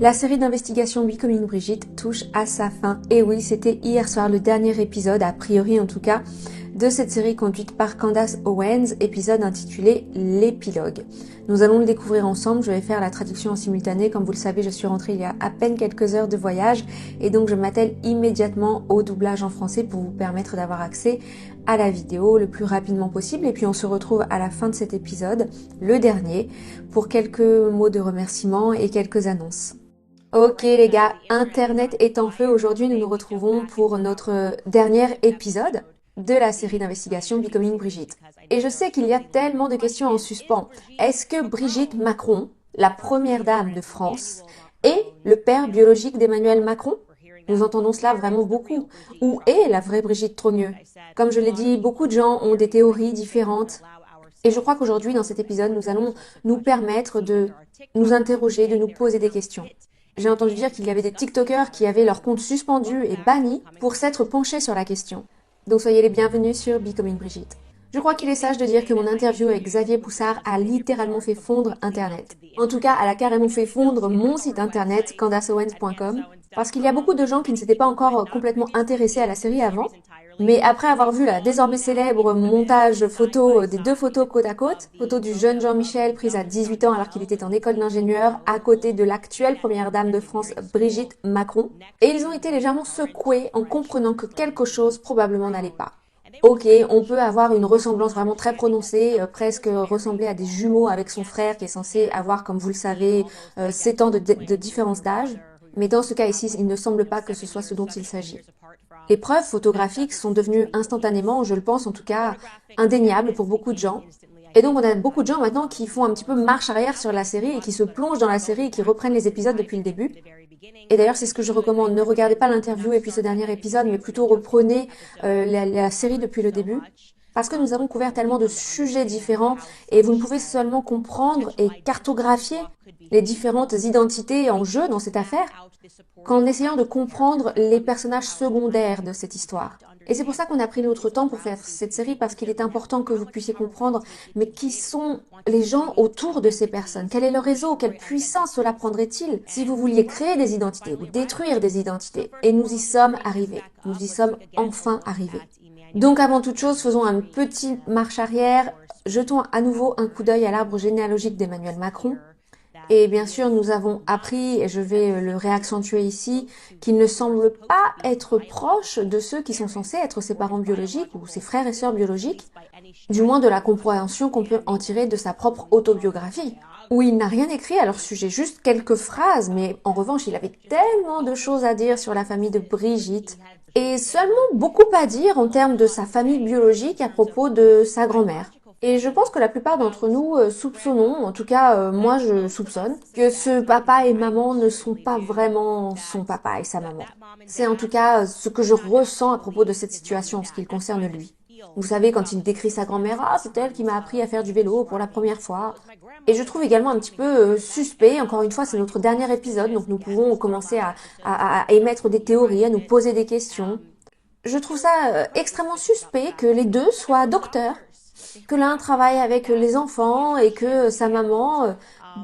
La série d'investigation Becoming Brigitte touche à sa fin. Et oui, c'était hier soir le dernier épisode, a priori en tout cas, de cette série conduite par Candace Owens, épisode intitulé L'épilogue. Nous allons le découvrir ensemble, je vais faire la traduction en simultané. Comme vous le savez, je suis rentrée il y a à peine quelques heures de voyage et donc je m'attelle immédiatement au doublage en français pour vous permettre d'avoir accès à la vidéo le plus rapidement possible. Et puis on se retrouve à la fin de cet épisode, le dernier, pour quelques mots de remerciement et quelques annonces. Ok les gars, Internet est en feu. Aujourd'hui, nous nous retrouvons pour notre dernier épisode de la série d'investigation Becoming Brigitte. Et je sais qu'il y a tellement de questions en suspens. Est-ce que Brigitte Macron, la première dame de France, est le père biologique d'Emmanuel Macron? Nous entendons cela vraiment beaucoup. Où est la vraie Brigitte Trogneux? Comme je l'ai dit, beaucoup de gens ont des théories différentes. Et je crois qu'aujourd'hui, dans cet épisode, nous allons nous permettre de nous interroger, de nous poser des questions. J'ai entendu dire qu'il y avait des TikTokers qui avaient leur compte suspendu et banni pour s'être penchés sur la question. Donc soyez les bienvenus sur Becoming Brigitte. Je crois qu'il est sage de dire que mon interview avec Xavier Poussard a littéralement fait fondre Internet. En tout cas, elle a carrément fait fondre mon site internet candaceowens.com parce qu'il y a beaucoup de gens qui ne s'étaient pas encore complètement intéressés à la série avant. Mais après avoir vu la désormais célèbre montage photo des deux photos côte à côte, photo du jeune Jean-Michel prise à 18 ans alors qu'il était en école d'ingénieur à côté de l'actuelle première dame de France Brigitte Macron, et ils ont été légèrement secoués en comprenant que quelque chose probablement n'allait pas. Ok, on peut avoir une ressemblance vraiment très prononcée, presque ressembler à des jumeaux avec son frère qui est censé avoir, comme vous le savez, 7 ans de différence d'âge. Mais dans ce cas ici, il ne semble pas que ce soit ce dont il s'agit. Les preuves photographiques sont devenues instantanément, je le pense en tout cas, indéniables pour beaucoup de gens. Et donc on a beaucoup de gens maintenant qui font un petit peu marche arrière sur la série et qui se plongent dans la série et qui reprennent les épisodes depuis le début. Et d'ailleurs c'est ce que je recommande, ne regardez pas l'interview et puis ce dernier épisode, mais plutôt reprenez la série depuis le début. Parce que nous avons couvert tellement de sujets différents et vous ne pouvez seulement comprendre et cartographier les différentes identités en jeu dans cette affaire qu'en essayant de comprendre les personnages secondaires de cette histoire. Et c'est pour ça qu'on a pris notre temps pour faire cette série, parce qu'il est important que vous puissiez comprendre, mais qui sont les gens autour de ces personnes? Quel est le réseau? Quelle puissance cela prendrait-il si vous vouliez créer des identités ou détruire des identités? Et nous y sommes arrivés. Nous y sommes enfin arrivés. Donc avant toute chose, faisons un petit marche arrière, jetons à nouveau un coup d'œil à l'arbre généalogique d'Emmanuel Macron. Et bien sûr, nous avons appris, et je vais le réaccentuer ici, qu'il ne semble pas être proche de ceux qui sont censés être ses parents biologiques ou ses frères et sœurs biologiques, du moins de la compréhension qu'on peut en tirer de sa propre autobiographie, où il n'a rien écrit à leur sujet, juste quelques phrases, mais en revanche, il avait tellement de choses à dire sur la famille de Brigitte, et seulement beaucoup à dire en termes de sa famille biologique à propos de sa grand-mère. Et je pense que la plupart d'entre nous soupçonnons, en tout cas moi je soupçonne, que ce papa et maman ne sont pas vraiment son papa et sa maman. C'est en tout cas ce que je ressens à propos de cette situation en ce qui le concerne lui. Vous savez, quand il décrit sa grand-mère, ah c'est elle qui m'a appris à faire du vélo pour la première fois. Et je trouve également un petit peu suspect, encore une fois c'est notre dernier épisode, donc nous pouvons commencer à émettre des théories, à nous poser des questions. Je trouve ça extrêmement suspect que les deux soient docteurs, que l'un travaille avec les enfants et que sa maman,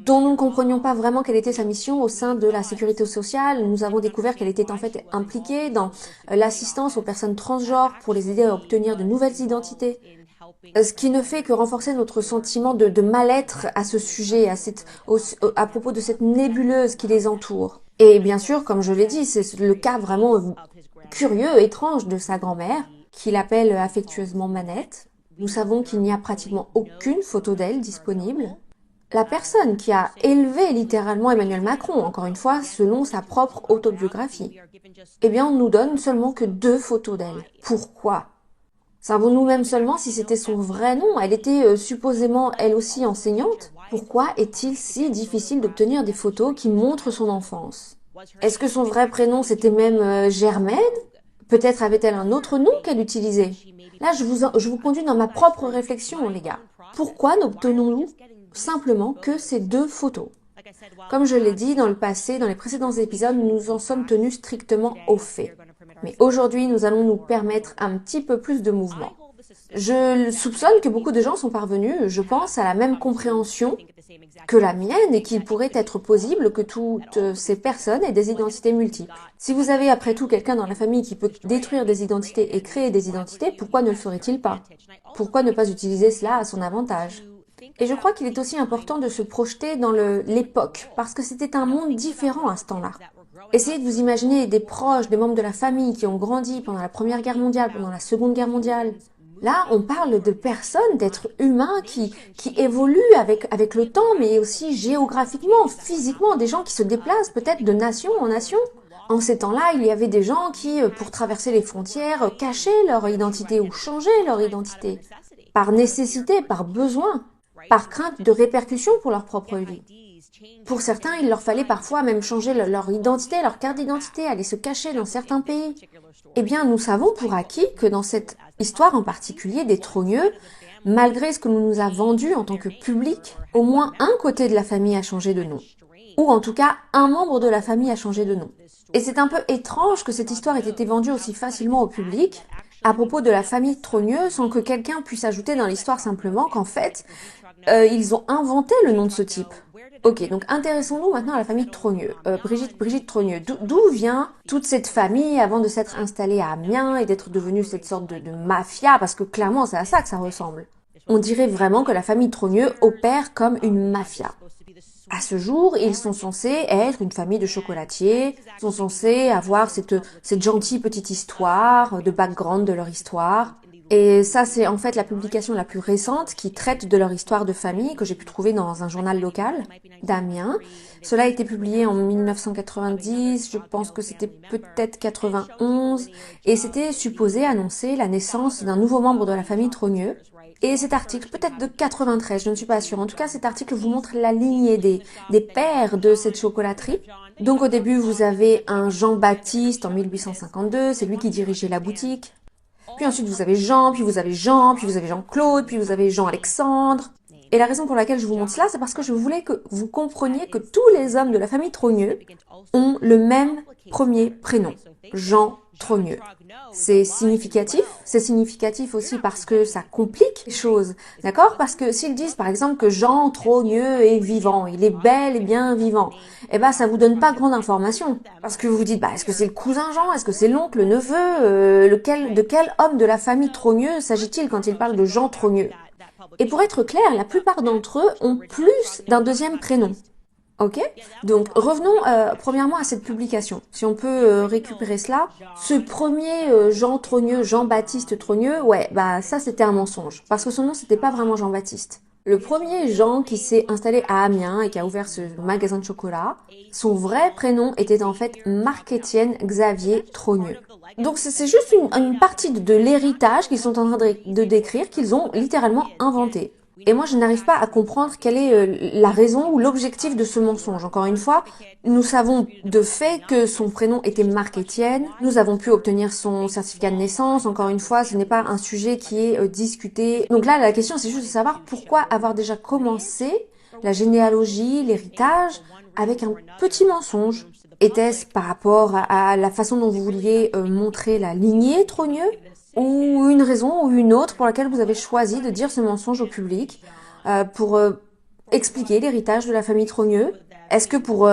dont nous ne comprenions pas vraiment quelle était sa mission au sein de la sécurité sociale, nous avons découvert qu'elle était en fait impliquée dans l'assistance aux personnes transgenres pour les aider à obtenir de nouvelles identités. Ce qui ne fait que renforcer notre sentiment de mal-être à ce sujet, à propos de cette nébuleuse qui les entoure. Et bien sûr, comme je l'ai dit, c'est le cas vraiment curieux, étrange de sa grand-mère, qu'il appelle affectueusement Manette. Nous savons qu'il n'y a pratiquement aucune photo d'elle disponible. La personne qui a élevé littéralement Emmanuel Macron, encore une fois, selon sa propre autobiographie, eh bien on nous donne seulement que 2 photos d'elle. Pourquoi? Savons-nous même seulement si c'était son vrai nom? Elle était supposément elle aussi enseignante. Pourquoi est-il si difficile d'obtenir des photos qui montrent son enfance? Est-ce que son vrai prénom c'était même Germaine? Peut-être avait-elle un autre nom qu'elle utilisait? Là, je vous conduis dans ma propre réflexion, les gars. Pourquoi n'obtenons-nous simplement que ces 2 photos? Comme je l'ai dit dans le passé, dans les précédents épisodes, nous en sommes tenus strictement aux faits. Mais aujourd'hui, nous allons nous permettre un petit peu plus de mouvement. Je soupçonne que beaucoup de gens sont parvenus, je pense, à la même compréhension que la mienne et qu'il pourrait être possible que toutes ces personnes aient des identités multiples. Si vous avez après tout quelqu'un dans la famille qui peut détruire des identités et créer des identités, pourquoi ne le ferait-il pas? Pourquoi ne pas utiliser cela à son avantage? Et je crois qu'il est aussi important de se projeter dans l'époque, parce que c'était un monde différent à ce temps-là. Essayez de vous imaginer des proches, des membres de la famille qui ont grandi pendant la Première Guerre mondiale, pendant la Seconde Guerre mondiale. Là, on parle de personnes, d'êtres humains qui évoluent avec le temps, mais aussi géographiquement, physiquement, des gens qui se déplacent peut-être de nation en nation. En ces temps-là, il y avait des gens qui, pour traverser les frontières, cachaient leur identité ou changeaient leur identité. Par nécessité, par besoin, par crainte de répercussions pour leur propre vie. Pour certains, il leur fallait parfois même changer leur identité, leur carte d'identité, aller se cacher dans certains pays. Eh bien, nous savons pour acquis que dans cette histoire en particulier des Trogneux, malgré ce que l'on nous a vendu en tant que public, au moins un côté de la famille a changé de nom. Ou en tout cas, un membre de la famille a changé de nom. Et c'est un peu étrange que cette histoire ait été vendue aussi facilement au public, à propos de la famille Trogneux, sans que quelqu'un puisse ajouter dans l'histoire simplement qu'en fait, ils ont inventé le nom de ce type. Ok, donc intéressons-nous maintenant à la famille Trogneux. Brigitte Trogneux, d'où vient toute cette famille avant de s'être installée à Amiens et d'être devenue cette sorte de mafia? Parce que clairement, c'est à ça que ça ressemble. On dirait vraiment que la famille Trogneux opère comme une mafia. À ce jour, ils sont censés être une famille de chocolatiers, sont censés avoir cette gentille petite histoire, de background de leur histoire. Et ça, c'est en fait la publication la plus récente qui traite de leur histoire de famille que j'ai pu trouver dans un journal local d'Amiens. Cela a été publié en 1990, je pense que c'était peut-être 91, et c'était supposé annoncer la naissance d'un nouveau membre de la famille Trogneux. Et cet article, peut-être de 93, je ne suis pas sûre. En tout cas, cet article vous montre la lignée des pères de cette chocolaterie. Donc au début, vous avez un Jean-Baptiste en 1852, c'est lui qui dirigeait la boutique. Puis ensuite, vous avez Jean, puis vous avez Jean, puis vous avez Jean-Claude, puis vous avez Jean-Alexandre. Et la raison pour laquelle je vous montre cela, c'est parce que je voulais que vous compreniez que tous les hommes de la famille Trogneux ont le même premier prénom, Jean Trogneux. C'est significatif aussi parce que ça complique les choses, d'accord? Parce que s'ils disent par exemple que Jean Trogneux est vivant, il est bel et bien vivant, eh ben ça vous donne pas grande information. Parce que vous vous dites, bah est-ce que c'est le cousin Jean, est-ce que c'est l'oncle, le neveu, de quel homme de la famille Trogneux s'agit-il quand il parle de Jean Trogneux? Et pour être clair, la plupart d'entre eux ont plus d'un deuxième prénom. Ok? Donc revenons premièrement à cette publication. Si on peut récupérer cela, ce premier Jean Trogneux, Jean-Baptiste Trogneux, ouais, bah ça c'était un mensonge. Parce que son nom c'était pas vraiment Jean-Baptiste. Le premier Jean qui s'est installé à Amiens et qui a ouvert ce magasin de chocolat, son vrai prénom était en fait Marc-Étienne Xavier Trogneux. Donc c'est juste une partie de l'héritage qu'ils sont en train de décrire, qu'ils ont littéralement inventé. Et moi, je n'arrive pas à comprendre quelle est la raison ou l'objectif de ce mensonge. Encore une fois, nous savons de fait que son prénom était Marc-Étienne. Nous avons pu obtenir son certificat de naissance. Encore une fois, ce n'est pas un sujet qui est discuté. Donc là, la question, c'est juste de savoir pourquoi avoir déjà commencé la généalogie, l'héritage, avec un petit mensonge. Était-ce par rapport à la façon dont vous vouliez montrer la lignée Trogneux ? Ou une raison ou une autre pour laquelle vous avez choisi de dire ce mensonge au public pour expliquer l'héritage de la famille Trogneux? Est-ce que pour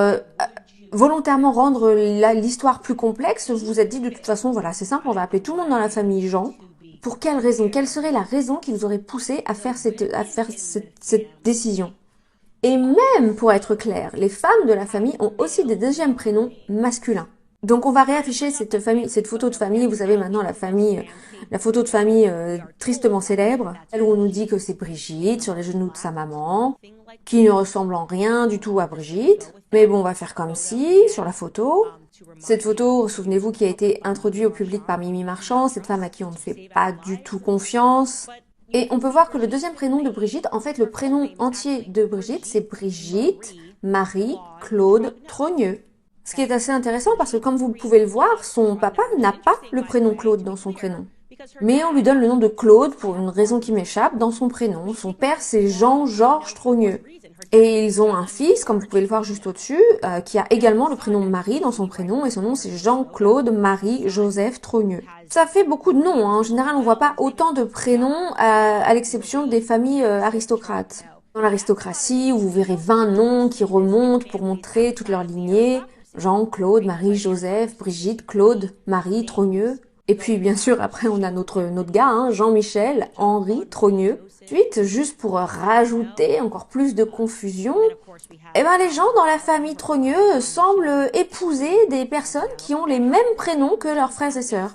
volontairement rendre l'histoire plus complexe, vous vous êtes dit de toute façon, voilà, c'est simple, on va appeler tout le monde dans la famille Jean? Pour quelle raison? Quelle serait la raison qui vous aurait poussé à faire cette décision? Et même, pour être clair, les femmes de la famille ont aussi des deuxièmes prénoms masculins. Donc on va réafficher cette photo de famille. Vous avez maintenant la photo de famille tristement célèbre, celle où on nous dit que c'est Brigitte sur les genoux de sa maman, qui ne ressemble en rien du tout à Brigitte. Mais bon, on va faire comme si sur la photo. Cette photo, souvenez-vous, qui a été introduite au public par Mimi Marchand, cette femme à qui on ne fait pas du tout confiance. Et on peut voir que le deuxième prénom de Brigitte, en fait, le prénom entier de Brigitte, c'est Brigitte Marie Claude Trogneux. Ce qui est assez intéressant parce que comme vous pouvez le voir, son papa n'a pas le prénom Claude dans son prénom. Mais on lui donne le nom de Claude pour une raison qui m'échappe dans son prénom. Son père c'est Jean-Georges Trogneux. Et ils ont un fils, comme vous pouvez le voir juste au-dessus, qui a également le prénom Marie dans son prénom, et son nom c'est Jean-Claude Marie Joseph Trogneux. Ça fait beaucoup de noms, hein. En général on voit pas autant de prénoms, à l'exception des familles aristocrates. Dans l'aristocratie, où vous verrez 20 noms qui remontent pour montrer toute leur lignée. Jean, Claude, Marie, Joseph, Brigitte, Claude, Marie, Trogneux. Et puis, bien sûr, après, on a notre gars, hein, Jean-Michel, Henri, Trogneux. Ensuite, juste pour rajouter encore plus de confusion, eh ben, les gens dans la famille Trogneux semblent épouser des personnes qui ont les mêmes prénoms que leurs frères et sœurs.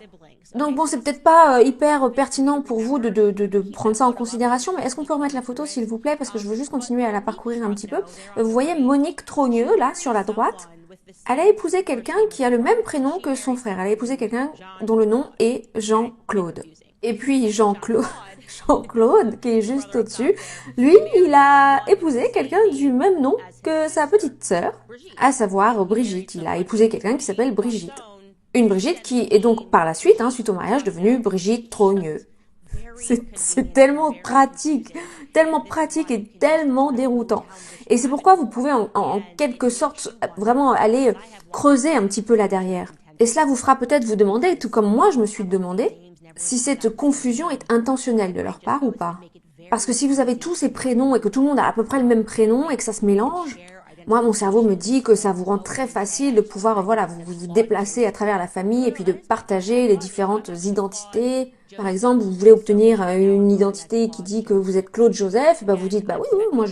Donc bon, c'est peut-être pas hyper pertinent pour vous de prendre ça en considération, mais est-ce qu'on peut remettre la photo, s'il vous plaît, parce que je veux juste continuer à la parcourir un petit peu. Vous voyez Monique Trogneux, là, sur la droite. Elle a épousé quelqu'un qui a le même prénom que son frère. Elle a épousé quelqu'un dont le nom est Jean-Claude. Et puis Jean-Claude, Jean-Claude, qui est juste au-dessus, lui, il a épousé quelqu'un du même nom que sa petite sœur, à savoir Brigitte. Il a épousé quelqu'un qui s'appelle Brigitte. Une Brigitte qui est donc par la suite, suite au mariage, devenue Brigitte Trogneux. C'est tellement pratique et tellement déroutant. Et c'est pourquoi vous pouvez en quelque sorte vraiment aller creuser un petit peu là derrière. Et cela vous fera peut-être vous demander, tout comme moi je me suis demandé, si cette confusion est intentionnelle de leur part ou pas. Parce que si vous avez tous ces prénoms et que tout le monde a à peu près le même prénom et que ça se mélange, moi, mon cerveau me dit que ça vous rend très facile de pouvoir, voilà, vous déplacer à travers la famille et puis de partager les différentes identités. Par exemple, vous voulez obtenir une identité qui dit que vous êtes Claude Joseph, bah vous dites, bah oui, moi,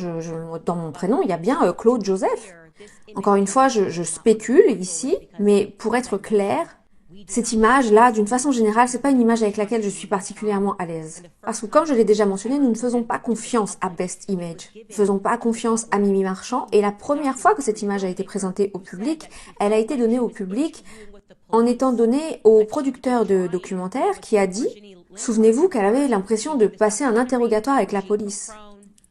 dans mon prénom, il y a bien Claude Joseph. Encore une fois, je spécule ici, mais pour être clair, cette image-là, d'une façon générale, c'est pas une image avec laquelle je suis particulièrement à l'aise. Parce que comme je l'ai déjà mentionné, nous ne faisons pas confiance à Best Image. Nous ne faisons pas confiance à Mimi Marchand. Et la première fois que cette image a été présentée au public, elle a été donnée au public en étant donnée au producteur de documentaire qui a dit, souvenez-vous qu'elle avait l'impression de passer un interrogatoire avec la police.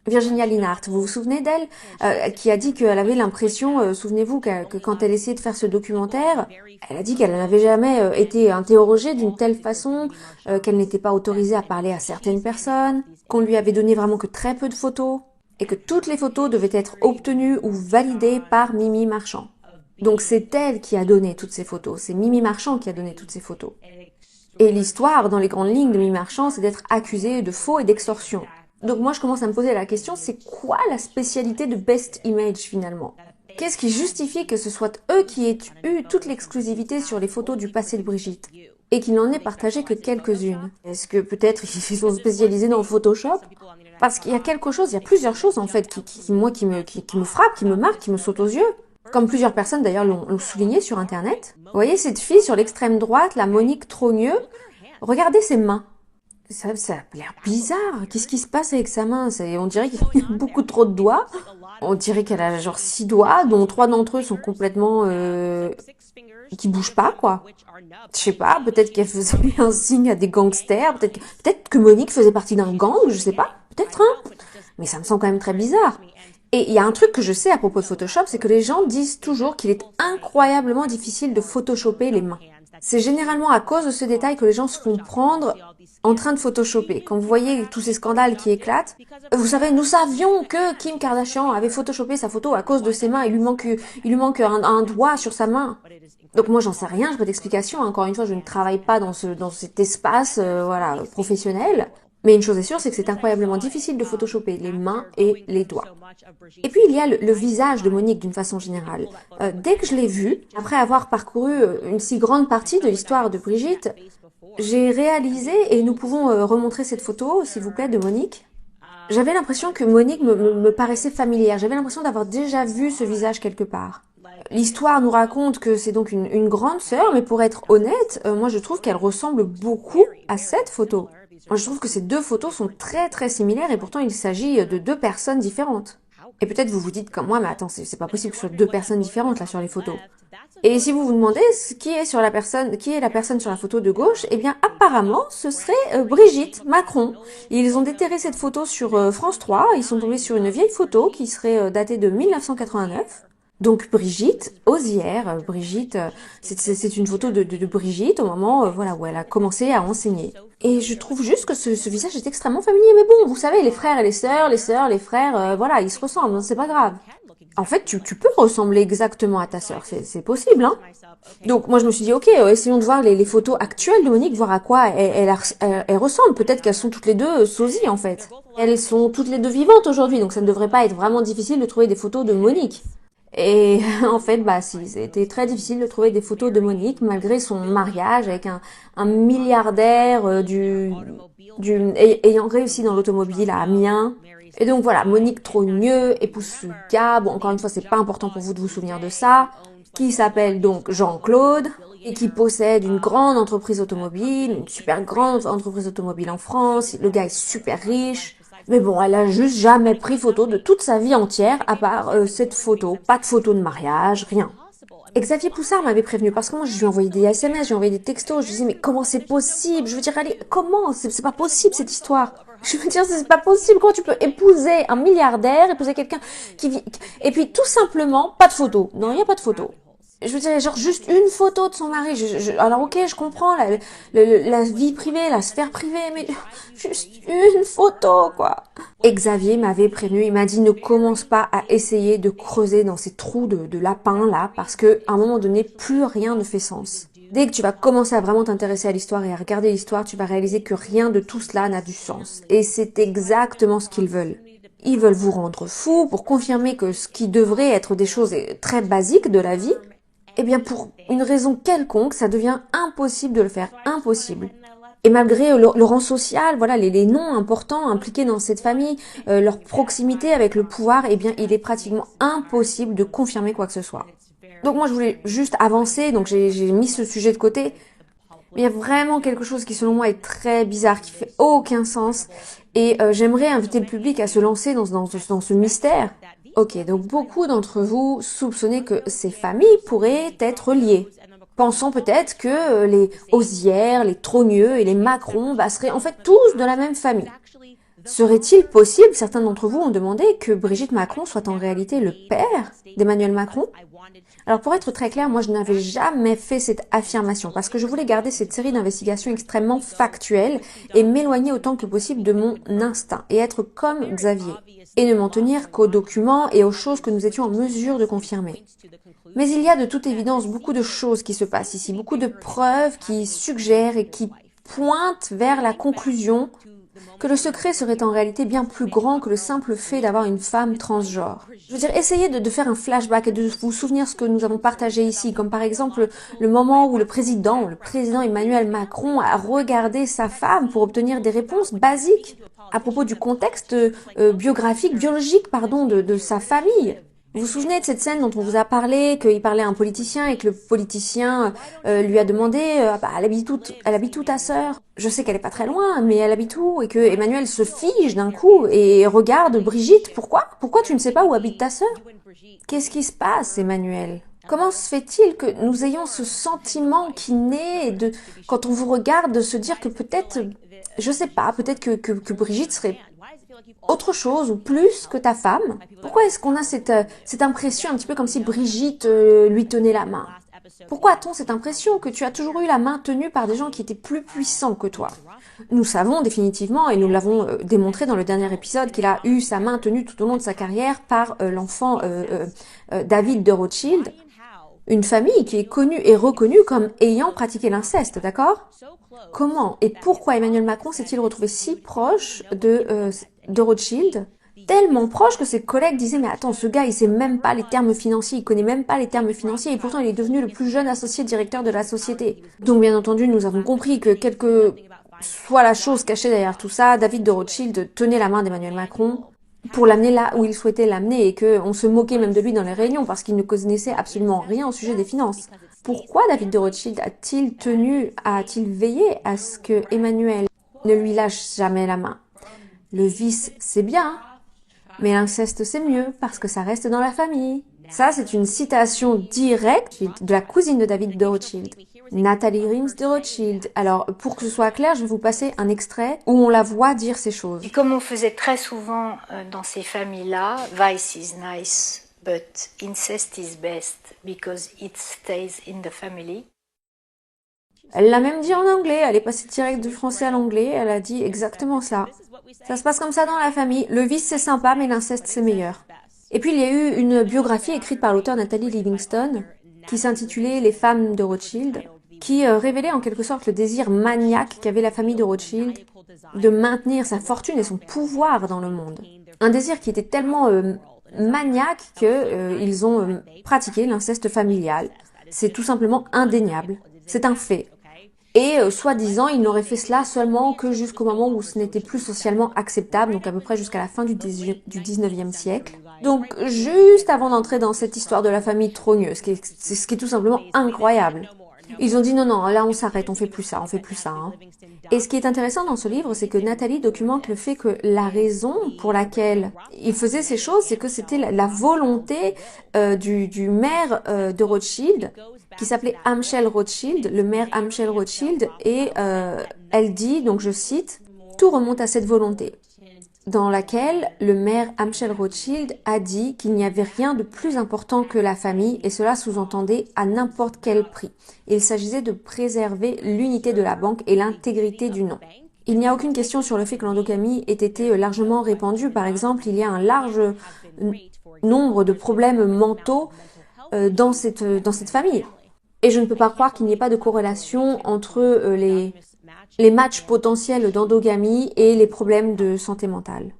Virginia Linhart, vous vous souvenez d'elle, qui a dit qu'elle avait l'impression, souvenez-vous, que quand elle essayait de faire ce documentaire, elle a dit qu'elle n'avait jamais été interrogée d'une telle façon, qu'elle n'était pas autorisée à parler à certaines personnes, qu'on lui avait donné vraiment que très peu de photos, et que toutes les photos devaient être obtenues ou validées par Mimi Marchand. Donc c'est elle qui a donné toutes ces photos, c'est Mimi Marchand qui a donné toutes ces photos. Et l'histoire, dans les grandes lignes de Mimi Marchand, c'est d'être accusée de faux et d'extorsion. Donc moi, je commence à me poser la question, c'est quoi la spécialité de Best Image finalement? Qu'est-ce qui justifie que ce soit eux qui aient eu toute l'exclusivité sur les photos du passé de Brigitte et qu'ils n'en aient partagé que quelques-unes? Est-ce que peut-être ils sont spécialisés dans Photoshop? Parce qu'il y a quelque chose, il y a plusieurs choses en fait qui me frappent, qui me marquent, qui me sautent aux yeux. Comme plusieurs personnes d'ailleurs l'ont souligné sur internet. Vous voyez cette fille sur l'extrême droite, la Monique Trogneux, regardez ses mains. Ça a l'air bizarre. Qu'est-ce qui se passe avec sa main? On dirait qu'il y a beaucoup trop de doigts. On dirait qu'elle a genre 6 doigts, dont 3 d'entre eux sont complètement... qui bougent pas, quoi. Je sais pas, peut-être qu'elle faisait un signe à des gangsters, peut-être que Monique faisait partie d'un gang, je sais pas. Peut-être, hein. Mais ça me semble quand même très bizarre. Et il y a un truc que je sais à propos de Photoshop, c'est que les gens disent toujours qu'il est incroyablement difficile de photoshopper les mains. C'est généralement à cause de ce détail que les gens se font prendre en train de photoshopper. Quand vous voyez tous ces scandales qui éclatent, vous savez, nous savions que Kim Kardashian avait photoshopé sa photo à cause de ses mains. Il lui manque un doigt sur sa main. Donc moi, j'en sais rien, j'ai pas d'explication. Encore une fois, je ne travaille pas dans cet espace, voilà, professionnel. Mais une chose est sûre, c'est que c'est incroyablement difficile de photoshopper les mains et les doigts. Et puis il y a le visage de Monique d'une façon générale. Dès que je l'ai vue, après avoir parcouru une si grande partie de l'histoire de Brigitte, j'ai réalisé, et nous pouvons remontrer cette photo, s'il vous plaît, de Monique. J'avais l'impression que Monique me paraissait familière. J'avais l'impression d'avoir déjà vu ce visage quelque part. L'histoire nous raconte que c'est donc une grande sœur, mais pour être honnête, moi je trouve qu'elle ressemble beaucoup à cette photo. Moi, je trouve que ces deux photos sont très très similaires et pourtant il s'agit de deux personnes différentes. Et peut-être vous vous dites comme moi, mais attends, c'est pas possible que ce soit deux personnes différentes là sur les photos. Et si vous vous demandez qui est la personne sur la photo de gauche, eh bien apparemment ce serait Brigitte Macron. Ils ont déterré cette photo sur France 3, ils sont tombés sur une vieille photo qui serait datée de 1989. Donc Brigitte Ozière, Brigitte, c'est une photo de Brigitte au moment voilà, où elle a commencé à enseigner. Et je trouve juste que ce visage est extrêmement familier. Mais bon, vous savez, les frères et les sœurs, les frères, voilà, ils se ressemblent, hein, c'est pas grave. En fait, tu peux ressembler exactement à ta sœur, c'est possible, hein. Donc moi je me suis dit, ok, essayons de voir les photos actuelles de Monique, voir à quoi elle ressemble. Peut-être qu'elles sont toutes les deux sosies en fait. Elles sont toutes les deux vivantes aujourd'hui, donc ça ne devrait pas être vraiment difficile de trouver des photos de Monique. Et en fait, bah si, c'était très difficile de trouver des photos de Monique malgré son mariage avec un milliardaire ayant réussi dans l'automobile à Amiens. Et donc voilà, Monique Trogneux épouse ce gars, bon encore une fois c'est pas important pour vous de vous souvenir de ça, qui s'appelle donc Jean-Claude et qui possède une grande entreprise automobile, une super grande entreprise automobile en France, le gars est super riche. Mais bon, elle a juste jamais pris photo de toute sa vie entière, à part cette photo. Pas de photo de mariage, rien. Et Xavier Poussard m'avait prévenu, parce que moi, je lui ai envoyé des SMS, je lui ai envoyé des textos, je lui disais, mais comment c'est possible? Je veux dire, allez, comment? C'est pas possible, cette histoire. Je veux dire, c'est pas possible. Comment tu peux épouser un milliardaire, épouser quelqu'un qui vit... Et puis, tout simplement, pas de photo. Non, il n'y a pas de photo. Je veux dire, genre juste une photo de son mari. Alors ok, je comprends la vie privée, la sphère privée, mais juste une photo, quoi. Et Xavier m'avait prévenu, il m'a dit ne commence pas à essayer de creuser dans ces trous de lapin là, parce que à un moment donné, plus rien ne fait sens. Dès que tu vas commencer à vraiment t'intéresser à l'histoire et à regarder l'histoire, tu vas réaliser que rien de tout cela n'a du sens. Et c'est exactement ce qu'ils veulent. Ils veulent vous rendre fou pour confirmer que ce qui devrait être des choses très basiques de la vie, eh bien, pour une raison quelconque, ça devient impossible de le faire, impossible. Et malgré le rang social, voilà, les noms importants impliqués dans cette famille, leur proximité avec le pouvoir, eh bien, il est pratiquement impossible de confirmer quoi que ce soit. Donc moi, je voulais juste avancer, donc j'ai mis ce sujet de côté. Mais il y a vraiment quelque chose qui, selon moi, est très bizarre, qui fait aucun sens. Et j'aimerais inviter le public à se lancer dans ce mystère. Ok, donc beaucoup d'entre vous soupçonnez que ces familles pourraient être liées, pensant peut-être que les Ozières, les Trogneux et les Macron seraient en fait tous de la même famille. Serait-il possible, certains d'entre vous ont demandé, que Brigitte Macron soit en réalité le père d'Emmanuel Macron? Alors pour être très clair, moi je n'avais jamais fait cette affirmation parce que je voulais garder cette série d'investigations extrêmement factuelles et m'éloigner autant que possible de mon instinct et être comme Xavier et ne m'en tenir qu'aux documents et aux choses que nous étions en mesure de confirmer. Mais il y a de toute évidence beaucoup de choses qui se passent ici, beaucoup de preuves qui suggèrent et qui pointent vers la conclusion que le secret serait en réalité bien plus grand que le simple fait d'avoir une femme transgenre. Je veux dire, essayez de faire un flashback et de vous souvenir ce que nous avons partagé ici, comme par exemple le moment où le président Emmanuel Macron a regardé sa femme pour obtenir des réponses basiques à propos du contexte biologique, de sa famille. Vous vous souvenez de cette scène dont on vous a parlé, qu'il parlait à un politicien et que le politicien lui a demandé elle habite où ta sœur? Je sais qu'elle est pas très loin, mais elle habite où? Et que Emmanuel se fige d'un coup et regarde Brigitte. Pourquoi tu ne sais pas où habite ta sœur? Qu'est-ce qui se passe, Emmanuel? Comment se fait-il que nous ayons ce sentiment qui naît quand on vous regarde, de se dire que peut-être, je sais pas, peut-être que Brigitte serait autre chose ou plus que ta femme? Pourquoi est-ce qu'on a cette impression un petit peu comme si Brigitte lui tenait la main? Pourquoi a-t-on cette impression que tu as toujours eu la main tenue par des gens qui étaient plus puissants que toi? Nous savons définitivement, et nous l'avons démontré dans le dernier épisode, qu'il a eu sa main tenue tout au long de sa carrière par l'enfant David de Rothschild, une famille qui est connue et reconnue comme ayant pratiqué l'inceste, d'accord? Comment et pourquoi Emmanuel Macron s'est-il retrouvé si proche de Rothschild? Tellement proche que ses collègues disaient mais attends, ce gars il sait même pas les termes financiers, il connaît même pas les termes financiers et pourtant il est devenu le plus jeune associé directeur de la société. Donc bien entendu nous avons compris que quelle que soit la chose cachée derrière tout ça, David de Rothschild tenait la main d'Emmanuel Macron pour l'amener là où il souhaitait l'amener et qu'on se moquait même de lui dans les réunions parce qu'il ne connaissait absolument rien au sujet des finances. Pourquoi David de Rothschild a-t-il veillé à ce que Emmanuel ne lui lâche jamais la main? Le vice, c'est bien, mais l'inceste, c'est mieux parce que ça reste dans la famille. Ça, c'est une citation directe de la cousine de David de Rothschild, Nathalie Rims de Rothschild. Alors, pour que ce soit clair, je vais vous passer un extrait où on la voit dire ces choses. Et comme on faisait très souvent dans ces familles-là, Vice is nice But incest is best because it stays in the family. Elle l'a même dit en anglais, elle est passée direct du français à l'anglais, elle a dit exactement ça. Ça se passe comme ça dans la famille, le vice c'est sympa mais l'inceste c'est meilleur. Et puis il y a eu une biographie écrite par l'auteur Nathalie Livingstone qui s'intitulait Les femmes de Rothschild, qui révélait en quelque sorte le désir maniaque qu'avait la famille de Rothschild de maintenir sa fortune et son pouvoir dans le monde. Un désir qui était tellement maniaque qu'ils ont pratiqué l'inceste familial. C'est tout simplement indéniable, c'est un fait. Et soi-disant, il n'aurait fait cela seulement que jusqu'au moment où ce n'était plus socialement acceptable, donc à peu près jusqu'à la fin du 19e siècle. Donc juste avant d'entrer dans cette histoire de la famille trogneuse, ce qui est tout simplement incroyable. Ils ont dit non, là on s'arrête, on fait plus ça. Hein. Et ce qui est intéressant dans ce livre, c'est que Nathalie documente le fait que la raison pour laquelle il faisait ces choses, c'est que c'était la volonté du maire de Rothschild, qui s'appelait Amschel Rothschild, le maire Amschel Rothschild, et elle dit, donc je cite, « Tout remonte à cette volonté » dans laquelle le maire Amschel Rothschild a dit qu'il n'y avait rien de plus important que la famille, et cela sous-entendait à n'importe quel prix. Il s'agissait de préserver l'unité de la banque et l'intégrité du nom. Il n'y a aucune question sur le fait que l'endogamie ait été largement répandue. Par exemple, il y a un large nombre de problèmes mentaux dans cette famille. Et je ne peux pas croire qu'il n'y ait pas de corrélation entre les matchs potentiels d'endogamie et les problèmes de santé mentale.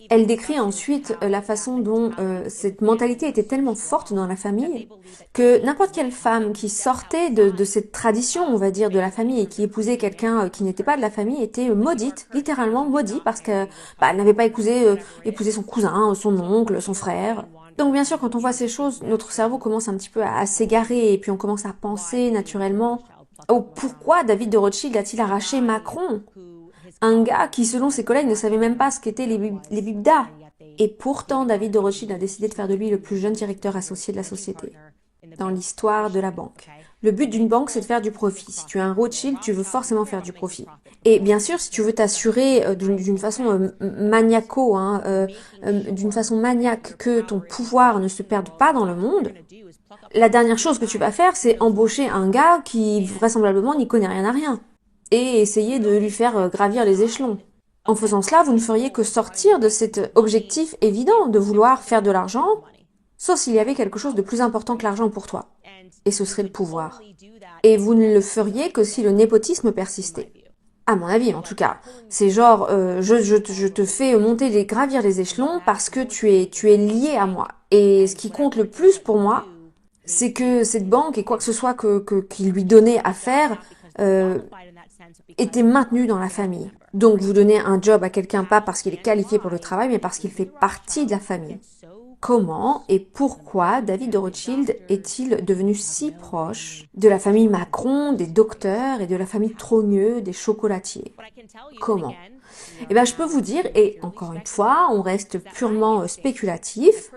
Elle décrit ensuite la façon dont cette mentalité était tellement forte dans la famille que n'importe quelle femme qui sortait de cette tradition, on va dire, de la famille et qui épousait quelqu'un qui n'était pas de la famille était maudite, littéralement maudite, parce que elle n'avait pas épousé son cousin, son oncle, son frère. Donc bien sûr, quand on voit ces choses, notre cerveau commence un petit peu à s'égarer et puis on commence à penser naturellement oh, pourquoi David de Rothschild a-t-il arraché Macron? Un gars qui, selon ses collègues, ne savait même pas ce qu'étaient les Bibdas. Et pourtant, David de Rothschild a décidé de faire de lui le plus jeune directeur associé de la société, dans l'histoire de la banque. Le but d'une banque, c'est de faire du profit. Si tu es un Rothschild, tu veux forcément faire du profit. Et bien sûr, si tu veux t'assurer d'une façon d'une façon maniaque que ton pouvoir ne se perde pas dans le monde, la dernière chose que tu vas faire, c'est embaucher un gars qui vraisemblablement n'y connaît rien à rien et essayer de lui faire gravir les échelons. En faisant cela, vous ne feriez que sortir de cet objectif évident de vouloir faire de l'argent, sauf s'il y avait quelque chose de plus important que l'argent pour toi. Et ce serait le pouvoir. Et vous ne le feriez que si le népotisme persistait. À mon avis, en tout cas. C'est genre, je te fais gravir les échelons parce que tu es lié à moi. Et ce qui compte le plus pour moi, c'est que cette banque et quoi que ce soit qu'il lui donnait à faire était maintenu dans la famille. Donc vous donnez un job à quelqu'un pas parce qu'il est qualifié pour le travail, mais parce qu'il fait partie de la famille. Comment et pourquoi David de Rothschild est-il devenu si proche de la famille Macron, des docteurs et de la famille Trogneux, des chocolatiers? Comment? Eh bien, je peux vous dire, et encore une fois, on reste purement spéculatif.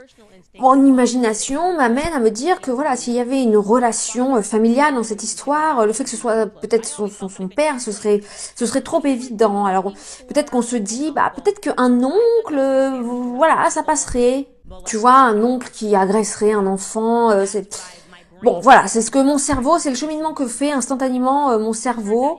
Mon imagination m'amène à me dire que voilà, s'il y avait une relation familiale dans cette histoire, le fait que ce soit peut-être son père, ce serait trop évident. Alors peut-être qu'on se dit, peut-être qu'un oncle, voilà, ça passerait. Tu vois, un oncle qui agresserait un enfant, bon, voilà, c'est ce que mon cerveau, c'est le cheminement que fait instantanément mon cerveau.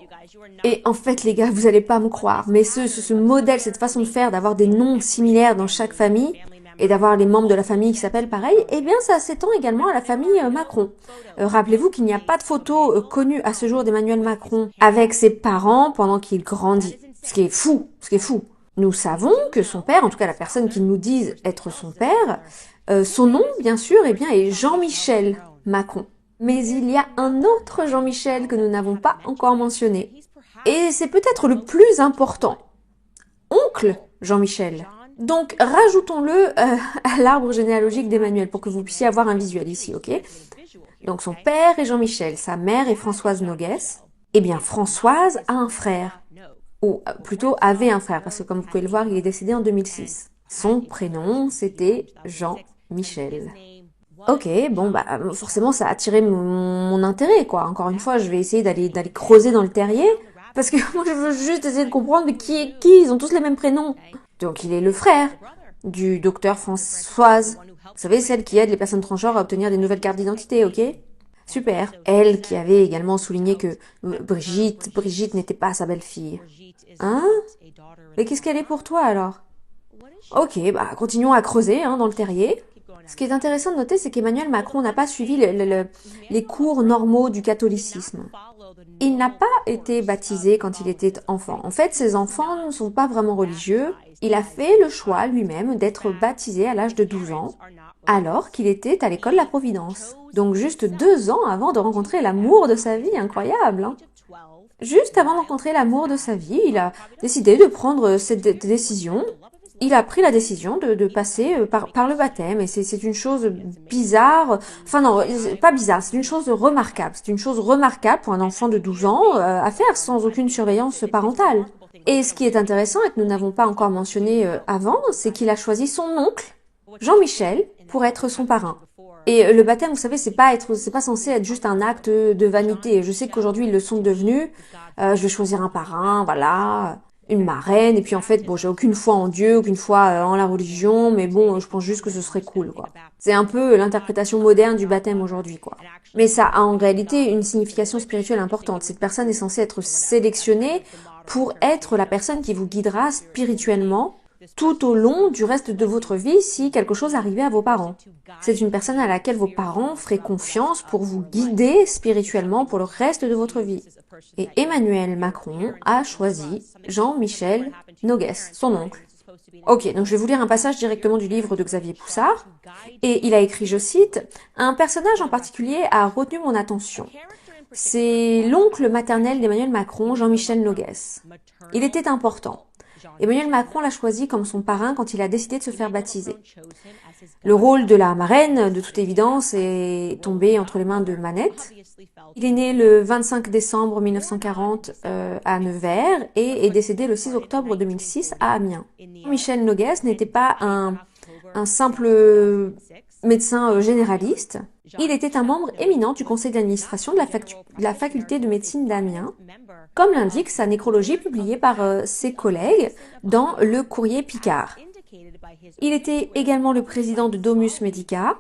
Et en fait, les gars, vous allez pas me croire, mais ce modèle, cette façon de faire, d'avoir des noms similaires dans chaque famille, et d'avoir les membres de la famille qui s'appellent pareil, eh bien ça s'étend également à la famille Macron. Rappelez-vous qu'il n'y a pas de photo connue à ce jour d'Emmanuel Macron avec ses parents pendant qu'il grandit. Ce qui est fou. Nous savons que son père, en tout cas la personne qui nous dit être son père, son nom, bien sûr, eh bien, est Jean-Michel Macron. Mais il y a un autre Jean-Michel que nous n'avons pas encore mentionné. Et c'est peut-être le plus important. Oncle Jean-Michel. Donc, rajoutons-le à l'arbre généalogique d'Emmanuel pour que vous puissiez avoir un visuel ici, ok? Donc, son père est Jean-Michel, sa mère est Françoise Noguès. Eh bien, Françoise a un frère. Ou plutôt avait un frère, parce que comme vous pouvez le voir, il est décédé en 2006. Son prénom, c'était Jean-Michel. Ok, bon, forcément, ça a attiré mon intérêt, quoi. Encore une fois, je vais essayer d'aller creuser dans le terrier, parce que moi, je veux juste essayer de comprendre mais qui, ils ont tous les mêmes prénoms. Donc il est le frère du docteur Françoise Vous savez, celle qui aide les personnes transgenres à obtenir des nouvelles cartes d'identité, ok? Super. Elle qui avait également souligné que Brigitte n'était pas sa belle-fille. Hein? Mais qu'est-ce qu'elle est pour toi alors? Ok, bah continuons à creuser dans le terrier. Ce qui est intéressant de noter, c'est qu'Emmanuel Macron n'a pas suivi les cours normaux du catholicisme. Il n'a pas été baptisé quand il était enfant. En fait, ses enfants ne sont pas vraiment religieux. Il a fait le choix lui-même d'être baptisé à l'âge de 12 ans, alors qu'il était à l'école La Providence. Donc juste 2 ans avant de rencontrer l'amour de sa vie, incroyable. Juste avant de rencontrer l'amour de sa vie, il a décidé de prendre cette décision. Il a pris la décision de passer par le baptême, et c'est une chose bizarre, enfin non, pas bizarre, c'est une chose remarquable. C'est une chose remarquable pour un enfant de 12 ans à faire sans aucune surveillance parentale. Et ce qui est intéressant et que nous n'avons pas encore mentionné avant, c'est qu'il a choisi son oncle, Jean-Michel, pour être son parrain. Et le baptême, vous savez, c'est pas censé être juste un acte de vanité. Je sais qu'aujourd'hui ils le sont devenus. Je vais choisir un parrain, voilà, une marraine. Et puis en fait, bon, j'ai aucune foi en Dieu, aucune foi en la religion, mais bon, je pense juste que ce serait cool, quoi. C'est un peu l'interprétation moderne du baptême aujourd'hui, quoi. Mais ça a en réalité une signification spirituelle importante. Cette personne est censée être sélectionnée pour être la personne qui vous guidera spirituellement tout au long du reste de votre vie si quelque chose arrivait à vos parents. C'est une personne à laquelle vos parents feraient confiance pour vous guider spirituellement pour le reste de votre vie. Et Emmanuel Macron a choisi Jean-Michel Noguès, son oncle. Ok, donc je vais vous lire un passage directement du livre de Xavier Poussard. Et il a écrit, je cite, « Un personnage en particulier a retenu mon attention. C'est l'oncle maternel d'Emmanuel Macron, Jean-Michel Noguès. Il était important. Emmanuel Macron l'a choisi comme son parrain quand il a décidé de se faire baptiser. Le rôle de la marraine, de toute évidence, est tombé entre les mains de Manette. Il est né le 25 décembre 1940 à Nevers et est décédé le 6 octobre 2006 à Amiens. Michel Noguès n'était pas un simple médecin généraliste. Il était un membre éminent du conseil d'administration de la faculté de médecine d'Amiens, comme l'indique sa nécrologie publiée par ses collègues dans le Courrier Picard. Il était également le président de Domus Medica,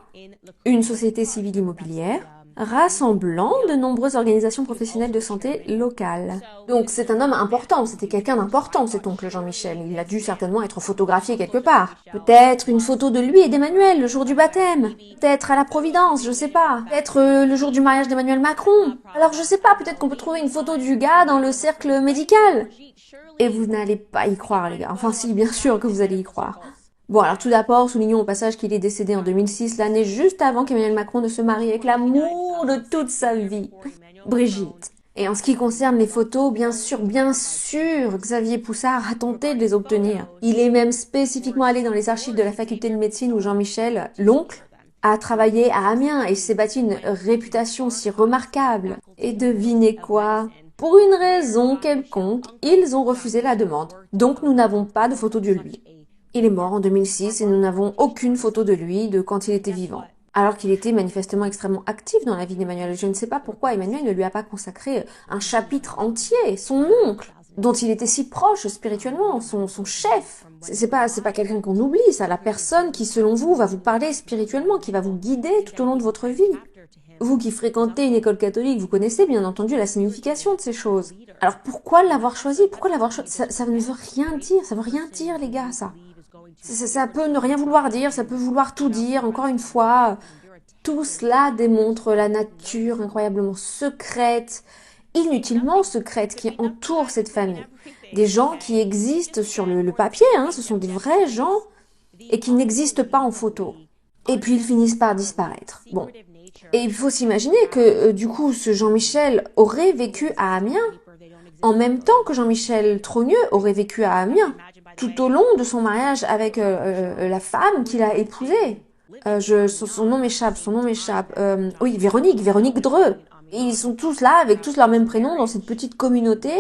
une société civile immobilière, rassemblant de nombreuses organisations professionnelles de santé locales. Donc c'est un homme important, c'était quelqu'un d'important cet oncle Jean-Michel. Il a dû certainement être photographié quelque part. Peut-être une photo de lui et d'Emmanuel le jour du baptême. Peut-être à la Providence, je sais pas. Peut-être le jour du mariage d'Emmanuel Macron. Alors je sais pas, peut-être qu'on peut trouver une photo du gars dans le cercle médical. Et vous n'allez pas y croire les gars. Enfin si, bien sûr que vous allez y croire. Bon, alors tout d'abord, soulignons au passage qu'il est décédé en 2006, l'année juste avant qu'Emmanuel Macron ne se marie avec l'amour de toute sa vie, Brigitte. Et en ce qui concerne les photos, bien sûr, Xavier Poussard a tenté de les obtenir. Il est même spécifiquement allé dans les archives de la faculté de médecine où Jean-Michel, l'oncle, a travaillé à Amiens et s'est bâti une réputation si remarquable. Et devinez quoi ? Pour une raison quelconque, ils ont refusé la demande. Donc nous n'avons pas de photo de lui. Il est mort en 2006 et nous n'avons aucune photo de lui de quand il était vivant. Alors qu'il était manifestement extrêmement actif dans la vie d'Emmanuel. Je ne sais pas pourquoi Emmanuel ne lui a pas consacré un chapitre entier, son oncle, dont il était si proche spirituellement, son chef. C'est pas quelqu'un qu'on oublie, ça, la personne qui, selon vous, va vous parler spirituellement, qui va vous guider tout au long de votre vie. Vous qui fréquentez une école catholique, vous connaissez bien entendu la signification de ces choses. Alors pourquoi l'avoir choisi? Ça ne veut rien dire, ça veut rien dire les gars, ça. Ça peut ne rien vouloir dire, ça peut vouloir tout dire, encore une fois. Tout cela démontre la nature incroyablement secrète, inutilement secrète qui entoure cette famille. Des gens qui existent sur le papier, ce sont des vrais gens et qui n'existent pas en photo. Et puis ils finissent par disparaître. Bon. Et il faut s'imaginer que du coup ce Jean-Michel aurait vécu à Amiens en même temps que Jean-Michel Trogneux aurait vécu à Amiens, tout au long de son mariage avec la femme qu'il a épousée. Son nom m'échappe. Oui, Véronique Dreux. Et ils sont tous là, avec tous leur même prénom, dans cette petite communauté.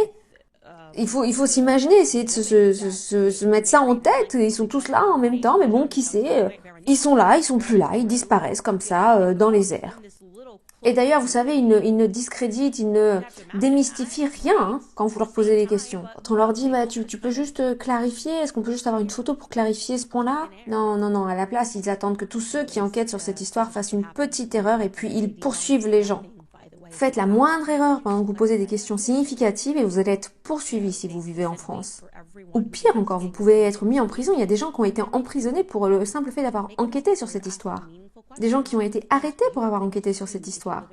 Il faut s'imaginer, essayer de se mettre ça en tête. Ils sont tous là en même temps, mais bon, qui sait, ils sont là, ils sont plus là, ils disparaissent comme ça, dans les airs. Et d'ailleurs, vous savez, ils ne discréditent, ils ne démystifient rien hein, quand vous leur posez des questions. Quand on leur dit, bah, tu peux juste clarifier, est-ce qu'on peut juste avoir une photo pour clarifier ce point-là? Non, non, non, à la place, ils attendent que tous ceux qui enquêtent sur cette histoire fassent une petite erreur et puis ils poursuivent les gens. Faites la moindre erreur pendant que vous posez des questions significatives et vous allez être poursuivi si vous vivez en France. Ou pire encore, vous pouvez être mis en prison. Il y a des gens qui ont été emprisonnés pour le simple fait d'avoir enquêté sur cette histoire. Des gens qui ont été arrêtés pour avoir enquêté sur cette histoire.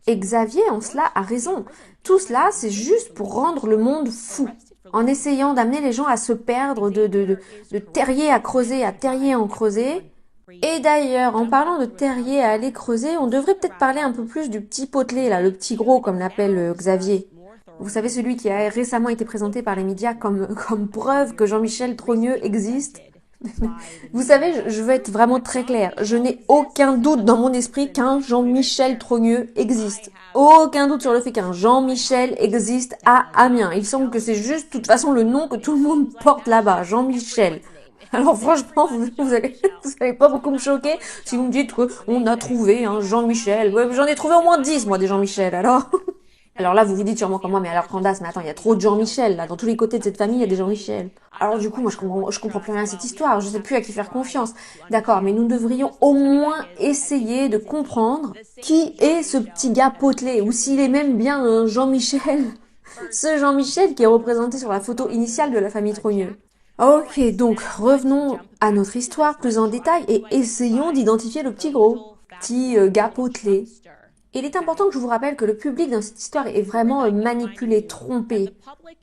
Et Xavier, en cela, a raison. Tout cela, c'est juste pour rendre le monde fou. En essayant d'amener les gens à se perdre de terrier à creuser à terrier en creuser. Et d'ailleurs, en parlant de terrier à aller creuser, on devrait peut-être parler un peu plus du petit potelé, là, le petit gros, comme l'appelle Xavier. Vous savez, celui qui a récemment été présenté par les médias comme preuve que Jean-Michel Trogneux existe. Vous savez, je veux être vraiment très claire. Je n'ai aucun doute dans mon esprit qu'un Jean-Michel Trogneux existe. Aucun doute sur le fait qu'un Jean-Michel existe à Amiens. Il semble que c'est juste, de toute façon, le nom que tout le monde porte là-bas. Jean-Michel. Alors franchement, vous allez pas beaucoup me choquer si vous me dites qu'on a trouvé un Jean-Michel. Ouais, j'en ai trouvé au moins 10, moi, des Jean-Michel, alors. Alors là, vous vous dites sûrement comme moi, mais alors Candace, mais attends, il y a trop de Jean-Michel, là. Dans tous les côtés de cette famille, il y a des Jean-Michel. Alors du coup, moi, je comprends plus rien à cette histoire. Je sais plus à qui faire confiance. D'accord, mais nous devrions au moins essayer de comprendre qui est ce petit gars potelé, ou s'il est même bien un Jean-Michel. Ce Jean-Michel qui est représenté sur la photo initiale de la famille Trogneux. Ok, donc revenons à notre histoire plus en détail et essayons d'identifier le petit gros, petit gars potelé. Il est important que je vous rappelle que le public dans cette histoire est vraiment manipulé, trompé,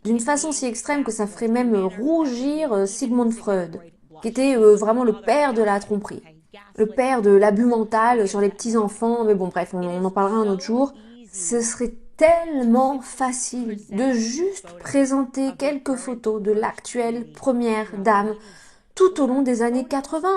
d'une façon si extrême que ça ferait même rougir Sigmund Freud, qui était vraiment le père de la tromperie, le père de l'abus mental sur les petits-enfants, mais bon bref, on en parlera un autre jour. Ce serait tellement facile de juste présenter quelques photos de l'actuelle première dame tout au long des années 80,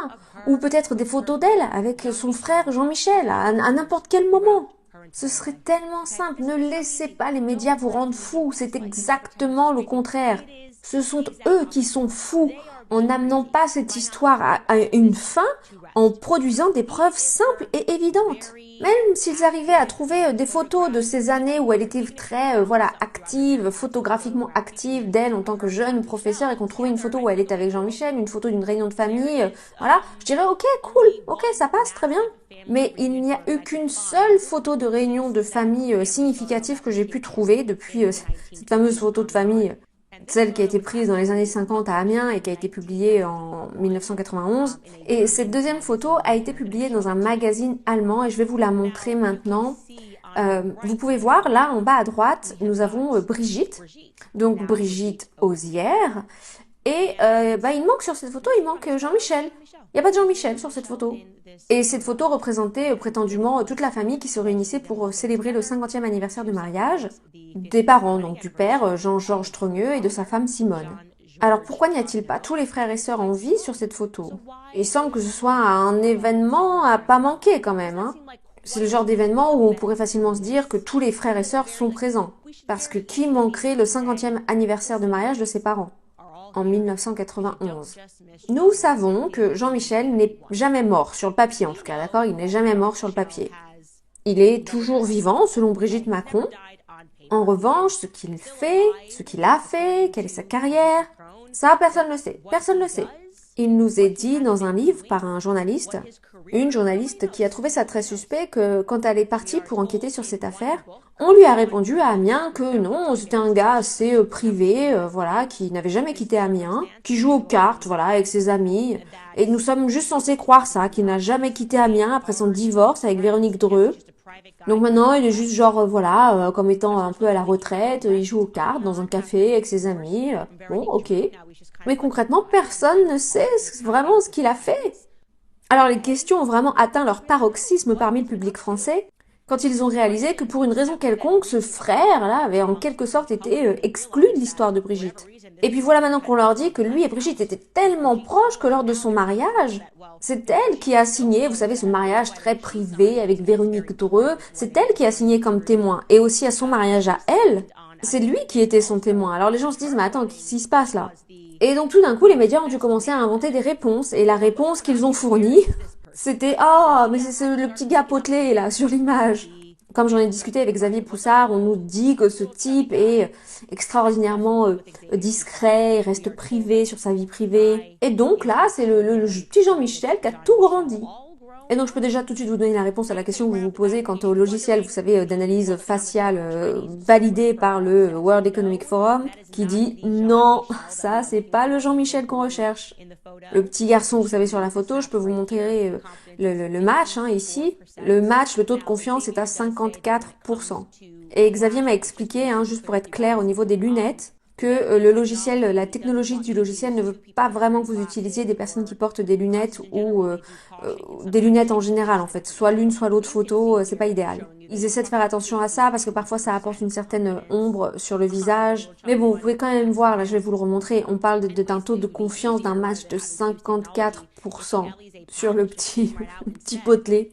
ou peut-être des photos d'elle avec son frère Jean-Michel à n'importe quel moment. Ce serait tellement simple, ne laissez pas les médias vous rendre fous, c'est exactement le contraire. Ce sont eux qui sont fous en n'amenant pas cette histoire à une fin, en produisant des preuves simples et évidentes. Même s'ils arrivaient à trouver des photos de ces années où elle était très active, photographiquement active d'elle en tant que jeune professeure et qu'on trouvait une photo où elle est avec Jean-Michel, une photo d'une réunion de famille, je dirais ok, cool, ok, ça passe, très bien. Mais il n'y a eu qu'une seule photo de réunion de famille significative que j'ai pu trouver depuis cette fameuse photo de famille, celle qui a été prise dans les années 50 à Amiens et qui a été publiée en 1991. Et cette deuxième photo a été publiée dans un magazine allemand et je vais vous la montrer maintenant. Vous pouvez voir, là en bas à droite, nous avons Brigitte, donc Brigitte Ozière. Et il manque sur cette photo, il manque Jean-Michel. Il n'y a pas de Jean-Michel sur cette photo. Et cette photo représentait prétendument toute la famille qui se réunissait pour célébrer le 50e anniversaire du mariage des parents, donc du père Jean-Georges Trogneux et de sa femme Simone. Alors pourquoi n'y a-t-il pas tous les frères et sœurs en vie sur cette photo? Il semble que ce soit un événement à pas manquer quand même, hein. C'est le genre d'événement où on pourrait facilement se dire que tous les frères et sœurs sont présents. Parce que qui manquerait le 50e anniversaire de mariage de ses parents en 1991. Nous savons que Jean-Michel n'est jamais mort, sur le papier en tout cas, d'accord? Il n'est jamais mort sur le papier. Il est toujours vivant, selon Brigitte Macron. En revanche, ce qu'il fait, ce qu'il a fait, quelle est sa carrière, ça personne ne le sait, personne ne le sait. Il nous est dit dans un livre par un journaliste, une journaliste qui a trouvé ça très suspect que quand elle est partie pour enquêter sur cette affaire, on lui a répondu à Amiens que non, c'était un gars assez privé, qui n'avait jamais quitté Amiens, qui joue aux cartes, avec ses amis, et nous sommes juste censés croire ça, qu'il n'a jamais quitté Amiens après son divorce avec Véronique Dreux. Donc maintenant, il est juste comme étant un peu à la retraite, il joue aux cartes dans un café avec ses amis, bon, ok. Mais concrètement, personne ne sait vraiment ce qu'il a fait. Alors les questions ont vraiment atteint leur paroxysme parmi le public français, quand ils ont réalisé que pour une raison quelconque, ce frère-là avait en quelque sorte été exclu de l'histoire de Brigitte. Et puis voilà maintenant qu'on leur dit que lui et Brigitte étaient tellement proches que lors de son mariage, c'est elle qui a signé, vous savez, ce mariage très privé avec Véronique Dreux, c'est elle qui a signé comme témoin. Et aussi à son mariage à elle, c'est lui qui était son témoin. Alors les gens se disent, mais attends, qu'est-ce qui se passe là? Et donc tout d'un coup, les médias ont dû commencer à inventer des réponses. Et la réponse qu'ils ont fournie, c'était « Oh, mais c'est le petit gars potelé là, sur l'image ». Comme j'en ai discuté avec Xavier Poussard, on nous dit que ce type est extraordinairement discret, il reste privé sur sa vie privée. Et donc là, c'est le petit Jean-Michel qui a tout grandi. Et donc je peux déjà tout de suite vous donner la réponse à la question que vous vous posez quant au logiciel, vous savez, d'analyse faciale validé par le World Economic Forum, qui dit non, ça c'est pas le Jean-Michel qu'on recherche. Le petit garçon, vous savez sur la photo, je peux vous montrer le match ici. Le match, le taux de confiance est à 54%. Et Xavier m'a expliqué, juste pour être clair au niveau des lunettes, que le logiciel, la technologie du logiciel ne veut pas vraiment que vous utilisiez des personnes qui portent des lunettes ou des lunettes en général en fait. Soit l'une, soit l'autre photo, c'est pas idéal. Ils essaient de faire attention à ça parce que parfois ça apporte une certaine ombre sur le visage. Mais bon, vous pouvez quand même voir, là je vais vous le remontrer, on parle d'un taux de confiance d'un match de 54% sur le petit potelet.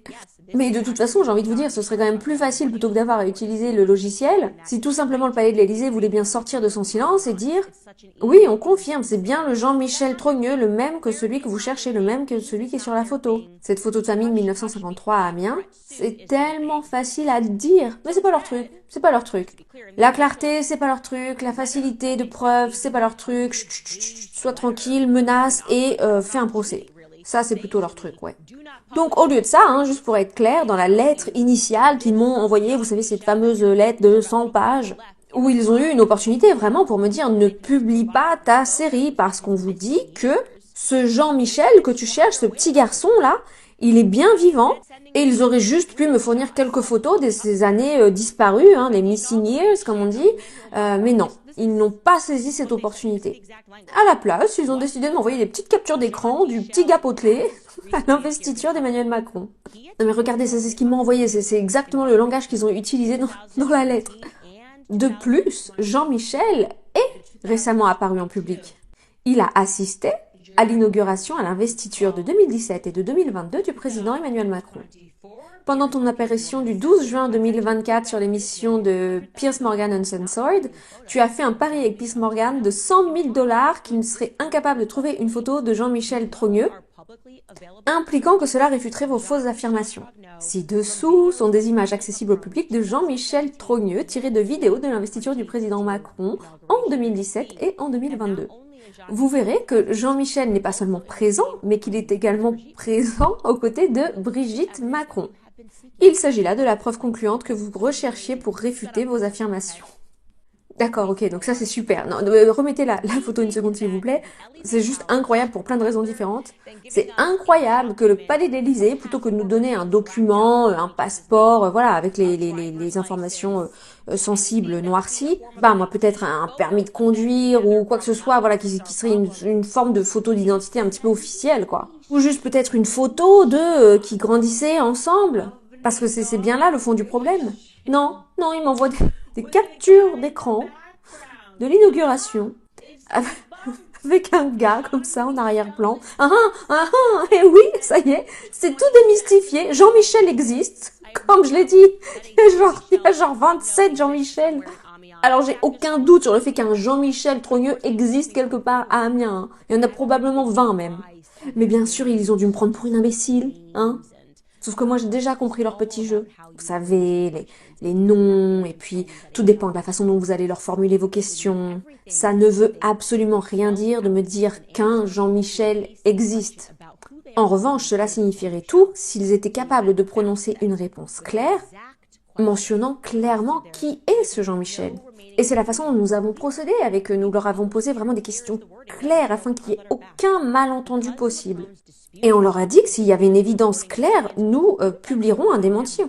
Mais de toute façon, j'ai envie de vous dire, ce serait quand même plus facile plutôt que d'avoir à utiliser le logiciel, si tout simplement le palais de l'Élysée voulait bien sortir de son silence et dire « Oui, on confirme, c'est bien le Jean-Michel Trogneux, le même que celui que vous cherchez, le même que celui qui est sur la photo. » Cette photo de famille de 1953 à Amiens, c'est tellement facile à dire, mais c'est pas leur truc, c'est pas leur truc. La clarté, c'est pas leur truc, la facilité de preuve, c'est pas leur truc, chut, chut, chut, sois tranquille, menace et fais un procès. Ça, c'est plutôt leur truc, ouais. Donc, au lieu de ça, juste pour être clair, dans la lettre initiale qu'ils m'ont envoyée, vous savez, cette fameuse lettre de 100 pages, où ils ont eu une opportunité vraiment pour me dire ne publie pas ta série parce qu'on vous dit que ce Jean-Michel que tu cherches, ce petit garçon-là, il est bien vivant et ils auraient juste pu me fournir quelques photos de ces années disparues, les missing years, comme on dit, mais non. Ils n'ont pas saisi cette opportunité. À la place, ils ont décidé de m'envoyer des petites captures d'écran du petit gars potelé à l'investiture d'Emmanuel Macron. Non mais regardez, ça c'est ce qu'ils m'ont envoyé, c'est exactement le langage qu'ils ont utilisé dans la lettre. De plus, Jean-Michel est récemment apparu en public. Il a assisté à l'inauguration à l'investiture de 2017 et de 2022 du président Emmanuel Macron. Pendant ton apparition du 12 juin 2024 sur l'émission de Piers Morgan Uncensored, tu as fait un pari avec Piers Morgan de 100 000 $ qu'il serait incapable de trouver une photo de Jean-Michel Trogneux, impliquant que cela réfuterait vos fausses affirmations. Ci-dessous sont des images accessibles au public de Jean-Michel Trogneux tirées de vidéos de l'investiture du président Macron en 2017 et en 2022. Vous verrez que Jean-Michel n'est pas seulement présent, mais qu'il est également présent aux côtés de Brigitte Macron. Il s'agit là de la preuve concluante que vous recherchiez pour réfuter vos affirmations. D'accord, ok, donc ça c'est super. Non, remettez la photo une seconde s'il vous plaît. C'est juste incroyable pour plein de raisons différentes. C'est incroyable que le palais de l'Élysée, plutôt que de nous donner un document, un passeport, voilà, avec les informations sensibles noircies, moi peut-être un permis de conduire ou quoi que ce soit, voilà, qui serait une forme de photo d'identité un petit peu officielle, quoi. Ou juste peut-être une photo de qui grandissaient ensemble. Parce que c'est bien là le fond du problème. Non, il m'envoie des captures d'écran de l'inauguration avec un gars comme ça en arrière-plan. Et oui, ça y est, c'est tout démystifié. Jean-Michel existe. Comme je l'ai dit, il y a genre 27 Jean-Michel. Alors j'ai aucun doute sur le fait qu'un Jean-Michel Trogneux existe quelque part à Amiens. Il y en a probablement 20 même. Mais bien sûr, ils ont dû me prendre pour une imbécile, Sauf que moi, j'ai déjà compris leur petit jeu. Vous savez, les noms, et puis tout dépend de la façon dont vous allez leur formuler vos questions. Ça ne veut absolument rien dire de me dire qu'un Jean-Michel existe. En revanche, cela signifierait tout s'ils étaient capables de prononcer une réponse claire, mentionnant clairement qui est ce Jean-Michel. Et c'est la façon dont nous avons procédé avec eux. Nous leur avons posé vraiment des questions claires afin qu'il n'y ait aucun malentendu possible. Et on leur a dit que s'il y avait une évidence claire, nous publierons un démenti.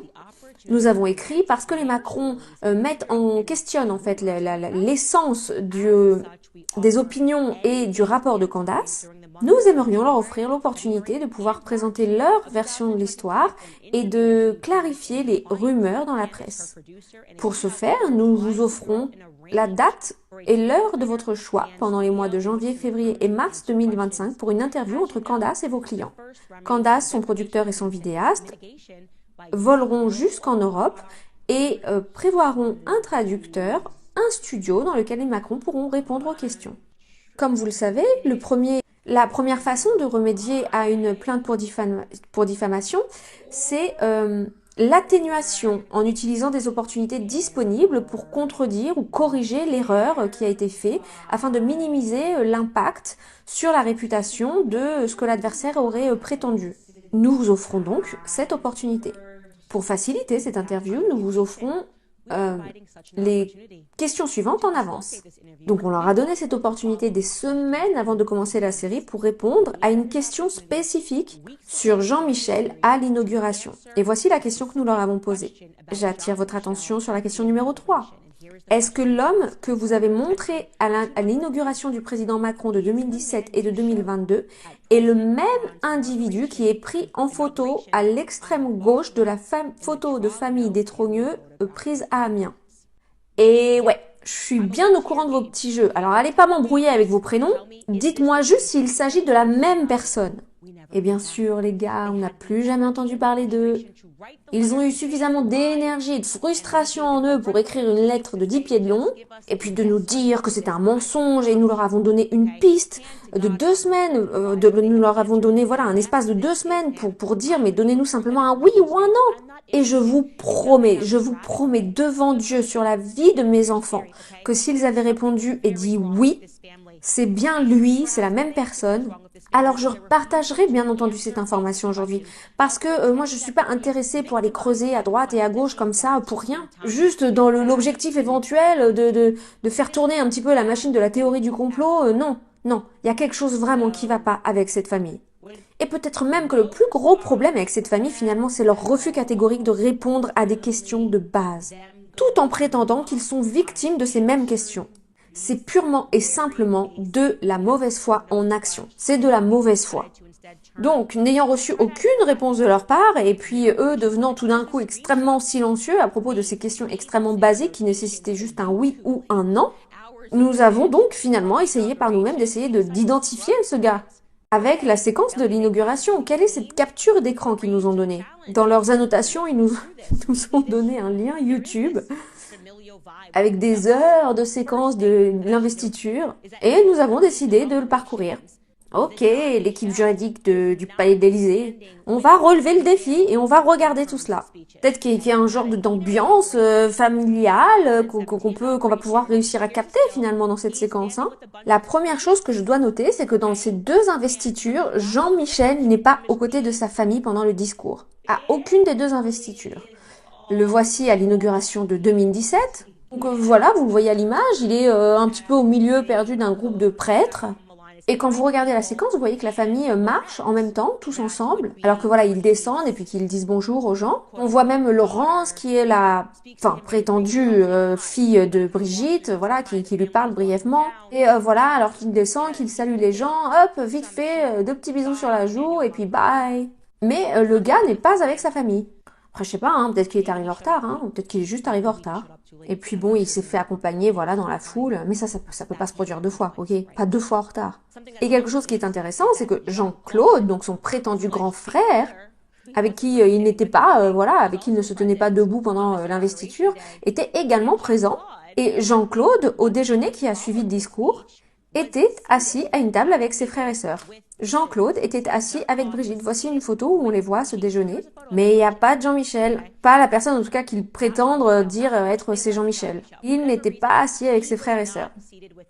Nous avons écrit parce que les Macron questionnent en fait l'essence des opinions et du rapport de Candace. Nous aimerions leur offrir l'opportunité de pouvoir présenter leur version de l'histoire et de clarifier les rumeurs dans la presse. Pour ce faire, nous vous offrons la date et l'heure de votre choix pendant les mois de janvier, février et mars 2025 pour une interview entre Candace et vos clients. Candace, son producteur et son vidéaste voleront jusqu'en Europe et prévoiront un traducteur, un studio dans lequel les Macron pourront répondre aux questions. Comme vous le savez, la première façon de remédier à une plainte pour diffamation, c'est l'atténuation en utilisant des opportunités disponibles pour contredire ou corriger l'erreur qui a été faite afin de minimiser l'impact sur la réputation de ce que l'adversaire aurait prétendu. Nous vous offrons donc cette opportunité. Pour faciliter cette interview, nous vous offrons les questions suivantes en avance. Donc on leur a donné cette opportunité des semaines avant de commencer la série pour répondre à une question spécifique sur Jean-Michel à l'inauguration. Et voici la question que nous leur avons posée. J'attire votre attention sur la question numéro 3. Est-ce que l'homme que vous avez montré à l'inauguration du président Macron de 2017 et de 2022 est le même individu qui est pris en photo à l'extrême gauche de la photo de famille des Trogneux prise à Amiens? Et ouais, je suis bien au courant de vos petits jeux. Alors allez pas m'embrouiller avec vos prénoms. Dites-moi juste s'il s'agit de la même personne. Et bien sûr, les gars, on n'a plus jamais entendu parler d'eux. Ils ont eu suffisamment d'énergie et de frustration en eux pour écrire une lettre de 10 pieds de long, et puis de nous dire que c'était un mensonge, et nous leur avons donné une piste de 2 semaines, nous leur avons donné un espace de 2 semaines pour dire, mais donnez-nous simplement un oui ou un non. Et je vous promets devant Dieu sur la vie de mes enfants, que s'ils avaient répondu et dit oui, c'est bien lui, c'est la même personne. Alors je partagerai bien entendu cette information aujourd'hui parce que moi je suis pas intéressée pour aller creuser à droite et à gauche comme ça pour rien. Juste dans l'objectif éventuel de faire tourner un petit peu la machine de la théorie du complot, non, il y a quelque chose vraiment qui va pas avec cette famille. Et peut-être même que le plus gros problème avec cette famille finalement c'est leur refus catégorique de répondre à des questions de base, tout en prétendant qu'ils sont victimes de ces mêmes questions. C'est purement et simplement de la mauvaise foi en action. C'est de la mauvaise foi. Donc, n'ayant reçu aucune réponse de leur part, et puis eux devenant tout d'un coup extrêmement silencieux à propos de ces questions extrêmement basiques qui nécessitaient juste un oui ou un non, nous avons donc finalement essayé par nous-mêmes d'essayer d'identifier ce gars. Avec la séquence de l'inauguration, quelle est cette capture d'écran qu'ils nous ont donnée? Dans leurs annotations, ils nous ont donné un lien YouTube avec des heures de séquences de l'investiture, et nous avons décidé de le parcourir. Ok, l'équipe juridique du Palais de l'Élysée, on va relever le défi et on va regarder tout cela. Peut-être qu'il y a un genre d'ambiance familiale qu'on va pouvoir réussir à capter finalement dans cette séquence. La première chose que je dois noter, c'est que dans ces 2 investitures, Jean-Michel n'est pas aux côtés de sa famille pendant le discours. À aucune des 2 investitures. Le voici à l'inauguration de 2017. Donc voilà, vous le voyez à l'image, il est un petit peu au milieu perdu d'un groupe de prêtres. Et quand vous regardez la séquence, vous voyez que la famille marche en même temps, tous ensemble, alors que ils descendent et puis qu'ils disent bonjour aux gens. On voit même Laurence qui est la prétendue fille de Brigitte, qui lui parle brièvement. Et alors qu'il descend, qu'il salue les gens, hop, vite fait, 2 petits bisous sur la joue et puis bye. Mais le gars n'est pas avec sa famille. Après, je sais pas, peut-être qu'il est arrivé en retard, ou peut-être qu'il est juste arrivé en retard. Et puis bon, il s'est fait accompagner, dans la foule. Mais ça peut pas se produire 2 fois, ok? Pas 2 fois en retard. Et quelque chose qui est intéressant, c'est que Jean-Claude, donc son prétendu grand frère, avec qui il n'était pas, avec qui il ne se tenait pas debout pendant l'investiture, était également présent. Et Jean-Claude, au déjeuner qui a suivi le discours, était assis à une table avec ses frères et sœurs. Jean-Claude était assis avec Brigitte. Voici une photo où on les voit se déjeuner. Mais il n'y a pas de Jean-Michel. Pas la personne en tout cas qu'ils prétendent dire être c'est Jean-Michel. Il n'était pas assis avec ses frères et sœurs.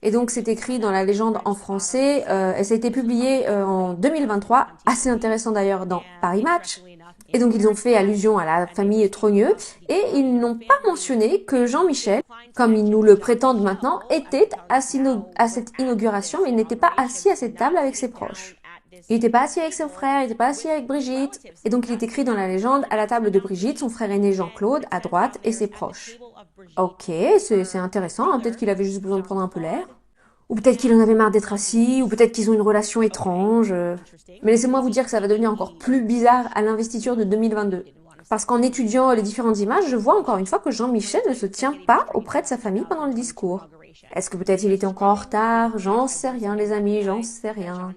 Et donc c'est écrit dans la légende en français. Et ça a été publié en 2023. Assez intéressant d'ailleurs dans Paris Match. Et donc ils ont fait allusion à la famille Trogneux et ils n'ont pas mentionné que Jean-Michel, comme ils nous le prétendent maintenant, était assis à cette inauguration, mais il n'était pas assis à cette table avec ses proches. Il n'était pas assis avec son frère, il n'était pas assis avec Brigitte. Et donc il est écrit dans la légende, à la table de Brigitte, son frère aîné Jean-Claude, à droite, et ses proches. Ok, c'est intéressant, peut-être qu'il avait juste besoin de prendre un peu l'air. Ou peut-être qu'il en avait marre d'être assis, ou peut-être qu'ils ont une relation étrange. Mais laissez-moi vous dire que ça va devenir encore plus bizarre à l'investiture de 2022. Parce qu'en étudiant les différentes images, je vois encore une fois que Jean-Michel ne se tient pas auprès de sa famille pendant le discours. Est-ce que peut-être il était encore en retard? J'en sais rien, les amis, j'en sais rien.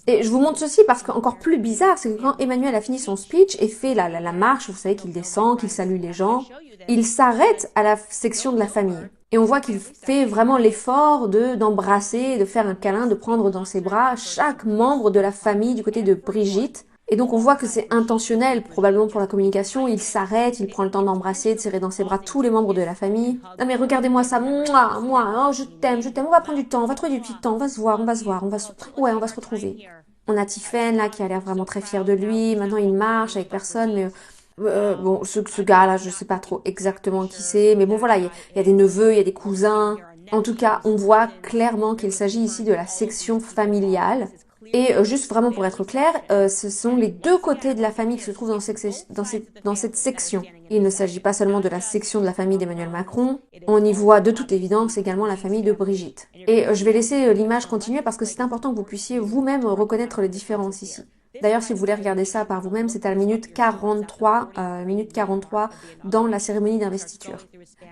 Et je vous montre ceci parce qu'encore plus bizarre, c'est que quand Emmanuel a fini son speech et fait la marche, vous savez qu'il descend, qu'il salue les gens, il s'arrête à la section de la famille. Et on voit qu'il fait vraiment l'effort d'embrasser, de faire un câlin, de prendre dans ses bras chaque membre de la famille du côté de Brigitte, Et donc on voit que c'est intentionnel, probablement pour la communication, il s'arrête, il prend le temps d'embrasser, de serrer dans ses bras tous les membres de la famille. Non mais regardez-moi ça, moi, oh, je t'aime, on va prendre du temps, on va trouver du petit temps, on va se voir, ouais, on va se retrouver. On a Tiffen là qui a l'air vraiment très fier de lui, maintenant il marche avec personne, mais bon, ce gars-là, je sais pas trop exactement qui c'est, mais bon voilà, il y a des neveux, il y a des cousins. En tout cas, on voit clairement qu'il s'agit ici de la section familiale. Et juste vraiment pour être clair, ce sont les deux côtés de la famille qui se trouvent dans cette section. Il ne s'agit pas seulement de la section de la famille d'Emmanuel Macron, on y voit de toute évidence également la famille de Brigitte. Et je vais laisser l'image continuer parce que c'est important que vous puissiez vous-même reconnaître les différences ici. D'ailleurs, si vous voulez regarder ça par vous-même, c'est à la minute 43 dans la cérémonie d'investiture.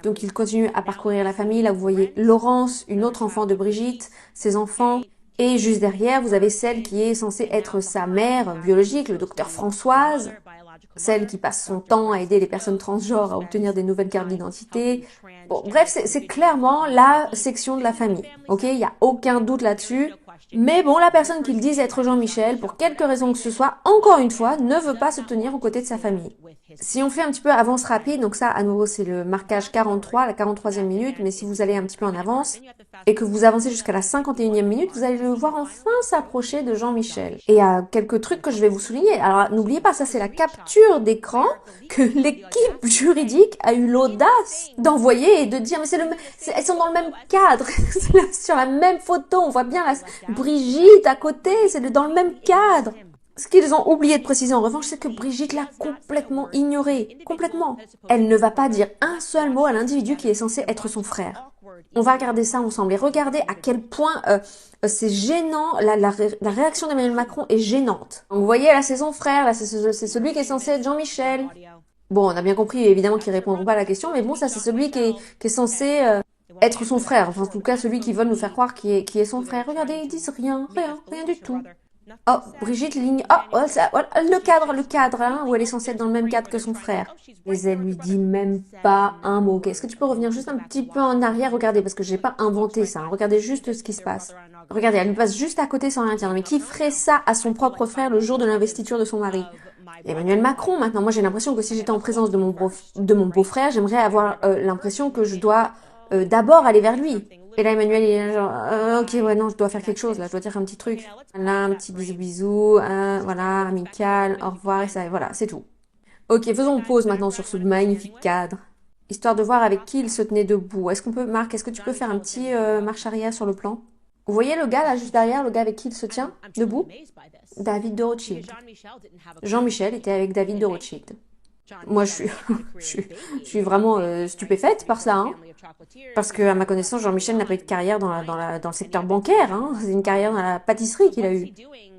Donc il continue à parcourir la famille. Là, vous voyez Laurence, une autre enfant de Brigitte, ses enfants. Et juste derrière, vous avez celle qui est censée être sa mère biologique, le docteur Françoise, celle qui passe son temps à aider les personnes transgenres à obtenir des nouvelles cartes d'identité. Bon, bref, c'est clairement la section de la famille, ok? Il n'y a aucun doute là-dessus. Mais bon, la personne qu'il dise être Jean-Michel, pour quelque raison que ce soit, encore une fois, ne veut pas se tenir aux côtés de sa famille. Si on fait un petit peu avance rapide, donc ça, à nouveau, c'est le marquage 43, la 43e minute, mais si vous allez un petit peu en avance, et que vous avancez jusqu'à la 51e minute, vous allez le voir enfin s'approcher de Jean-Michel. Et il y a quelques trucs que je vais vous souligner. Alors, n'oubliez pas, ça, c'est la capture d'écran que l'équipe juridique a eu l'audace d'envoyer et de dire, mais elles sont dans le même cadre, sur la même photo, on voit bien Brigitte à côté, c'est dans le même cadre. Ce qu'ils ont oublié de préciser en revanche, c'est que Brigitte l'a complètement ignoré. Complètement. Elle ne va pas dire un seul mot à l'individu qui est censé être son frère. On va regarder ça ensemble et regardez à quel point c'est gênant, la réaction d'Emmanuel Macron est gênante. Donc, vous voyez, là c'est son frère, là c'est celui qui est censé être Jean-Michel. Bon, on a bien compris évidemment qu'ils répondront pas à la question, mais bon, ça c'est celui qui est censé être son frère. Enfin, en tout cas, celui qui veut nous faire croire qui est son frère. Regardez, ils disent rien du tout. Oh, Brigitte ligne. Oh, le cadre, hein, où elle est censée être dans le même cadre que son frère. Mais elle lui dit même pas un mot. Ok, est-ce que tu peux revenir juste un petit peu en arrière? Regardez, parce que j'ai pas inventé ça. Hein. Regardez juste ce qui se passe. Regardez, elle lui passe juste à côté sans rien dire. Mais qui ferait ça à son propre frère le jour de l'investiture de son mari? Emmanuel Macron, maintenant. Moi, j'ai l'impression que si j'étais en présence de mon beau-frère, j'aimerais avoir l'impression que je dois d'abord aller vers lui. Et là, Emmanuel, il est genre, ok, ouais, non, je dois faire quelque chose, là, je dois dire un petit truc. Là, un petit bisou, voilà, amical, au revoir, et ça, voilà, c'est tout. Ok, faisons pause maintenant sur ce magnifique cadre, histoire de voir avec qui il se tenait debout. Marc, est-ce que tu peux faire un petit marche arrière sur le plan? Vous voyez le gars, là, juste derrière, le gars avec qui il se tient debout? David de Rothschild. Jean-Michel était avec David de Rothschild. Moi, je suis vraiment stupéfaite par ça, hein. Parce que, à ma connaissance, Jean-Michel n'a pas eu de carrière dans le secteur bancaire, hein. C'est une carrière dans la pâtisserie qu'il a eue.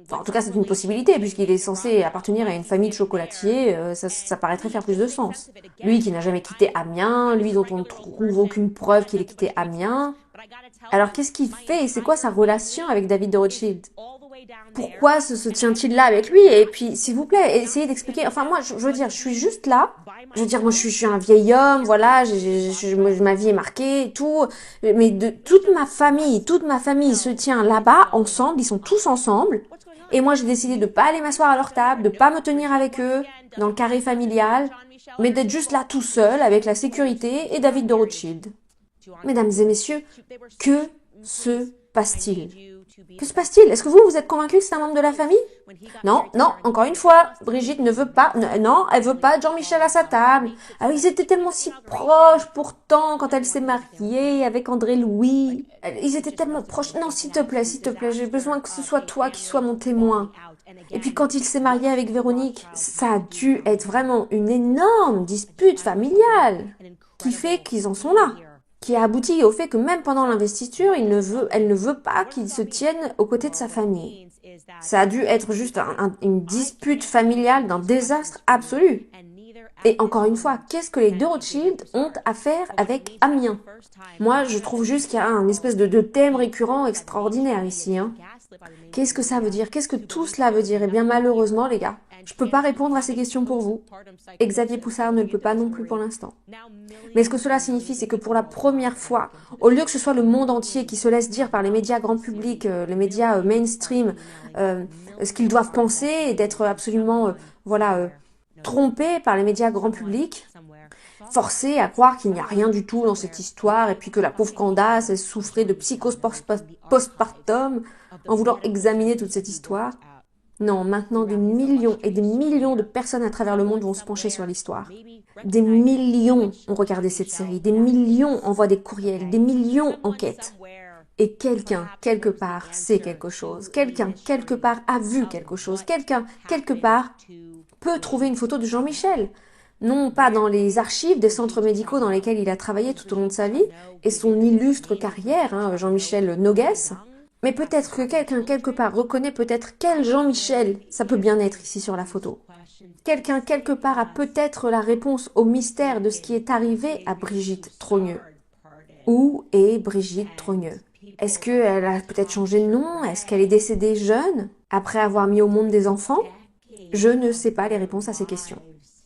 Enfin, en tout cas, c'est une possibilité, puisqu'il est censé appartenir à une famille de chocolatiers, ça paraîtrait faire plus de sens. Lui qui n'a jamais quitté Amiens, lui dont on ne trouve aucune preuve qu'il ait quitté Amiens. Alors, qu'est-ce qu'il fait? C'est quoi sa relation avec David de Rothschild? Pourquoi se tient-il là avec lui? Et puis, s'il vous plaît, essayez d'expliquer. Enfin, moi, je veux dire, je suis juste là. Je veux dire, moi, je suis un vieil homme, voilà, ma vie est marquée et tout. Mais toute ma famille se tient là-bas, ensemble, ils sont tous ensemble. Et moi, j'ai décidé de pas aller m'asseoir à leur table, de pas me tenir avec eux, dans le carré familial, mais d'être juste là tout seul, avec la sécurité et David de Rothschild. Mesdames et messieurs, que se passe-t-il? Que se passe-t-il? Est-ce que vous êtes convaincu que c'est un membre de la famille? Non, encore une fois, Brigitte ne veut pas, non, elle veut pas Jean-Michel à sa table. Ah oui, ils étaient tellement si proches pourtant quand elle s'est mariée avec André Louis. Ils étaient tellement proches. Non, s'il te plaît, j'ai besoin que ce soit toi qui sois mon témoin. Et puis quand il s'est marié avec Véronique, ça a dû être vraiment une énorme dispute familiale qui fait qu'ils en sont là. Qui a abouti au fait que même pendant l'investiture, elle ne veut pas qu'il se tienne aux côtés de sa famille. Ça a dû être juste une dispute familiale d'un désastre absolu. Et encore une fois, qu'est-ce que les deux Rothschild ont à faire avec Amiens? Moi, je trouve juste qu'il y a un espèce de thème récurrent extraordinaire ici. Hein. Qu'est-ce que ça veut dire? Qu'est-ce que tout cela veut dire? Eh bien, malheureusement, les gars, Je peux pas répondre à ces questions pour vous. Et Xavier Poussard ne le peut pas non plus pour l'instant. Mais ce que cela signifie, c'est que pour la première fois, au lieu que ce soit le monde entier qui se laisse dire par les médias grand public, les médias mainstream, ce qu'ils doivent penser et d'être absolument, trompés par les médias grand public, forcés à croire qu'il n'y a rien du tout dans cette histoire et puis que la pauvre Candace, elle souffrait de psychose postpartum en voulant examiner toute cette histoire. Non, maintenant des millions et des millions de personnes à travers le monde vont se pencher sur l'histoire. Des millions ont regardé cette série, des millions envoient des courriels, des millions enquêtent. Et quelqu'un, quelque part, sait quelque chose. Quelqu'un, quelque part, a vu quelque chose. Quelqu'un, quelque part, peut trouver une photo de Jean-Michel. Non pas dans les archives des centres médicaux dans lesquels il a travaillé tout au long de sa vie et son illustre carrière, Jean-Michel Noguès, mais peut-être que quelqu'un quelque part reconnaît peut-être quel Jean-Michel ça peut bien être ici sur la photo. Quelqu'un quelque part a peut-être la réponse au mystère de ce qui est arrivé à Brigitte Trogneux. Où est Brigitte Trogneux? Est-ce qu'elle a peut-être changé de nom? Est-ce qu'elle est décédée jeune, après avoir mis au monde des enfants? Je ne sais pas les réponses à ces questions.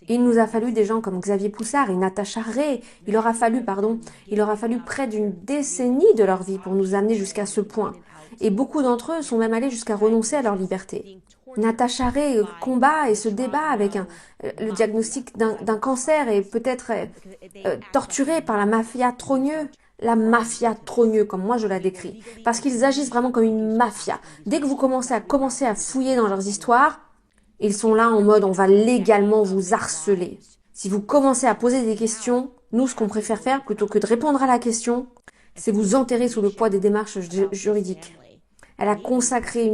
Il nous a fallu des gens comme Xavier Poussard et Natacha Ray. Il aura fallu près d'une décennie de leur vie pour nous amener jusqu'à ce point. Et beaucoup d'entre eux sont même allés jusqu'à renoncer à leur liberté. Natacha Ray combat et se débat avec le diagnostic d'un cancer et peut-être torturée par la mafia Trogneux. La mafia Trogneux, comme moi je la décris. Parce qu'ils agissent vraiment comme une mafia. Dès que vous commencez à fouiller dans leurs histoires, ils sont là en mode on va légalement vous harceler. Si vous commencez à poser des questions, nous ce qu'on préfère faire plutôt que de répondre à la question, c'est vous enterrer sous le poids des démarches juridiques. Elle a consacré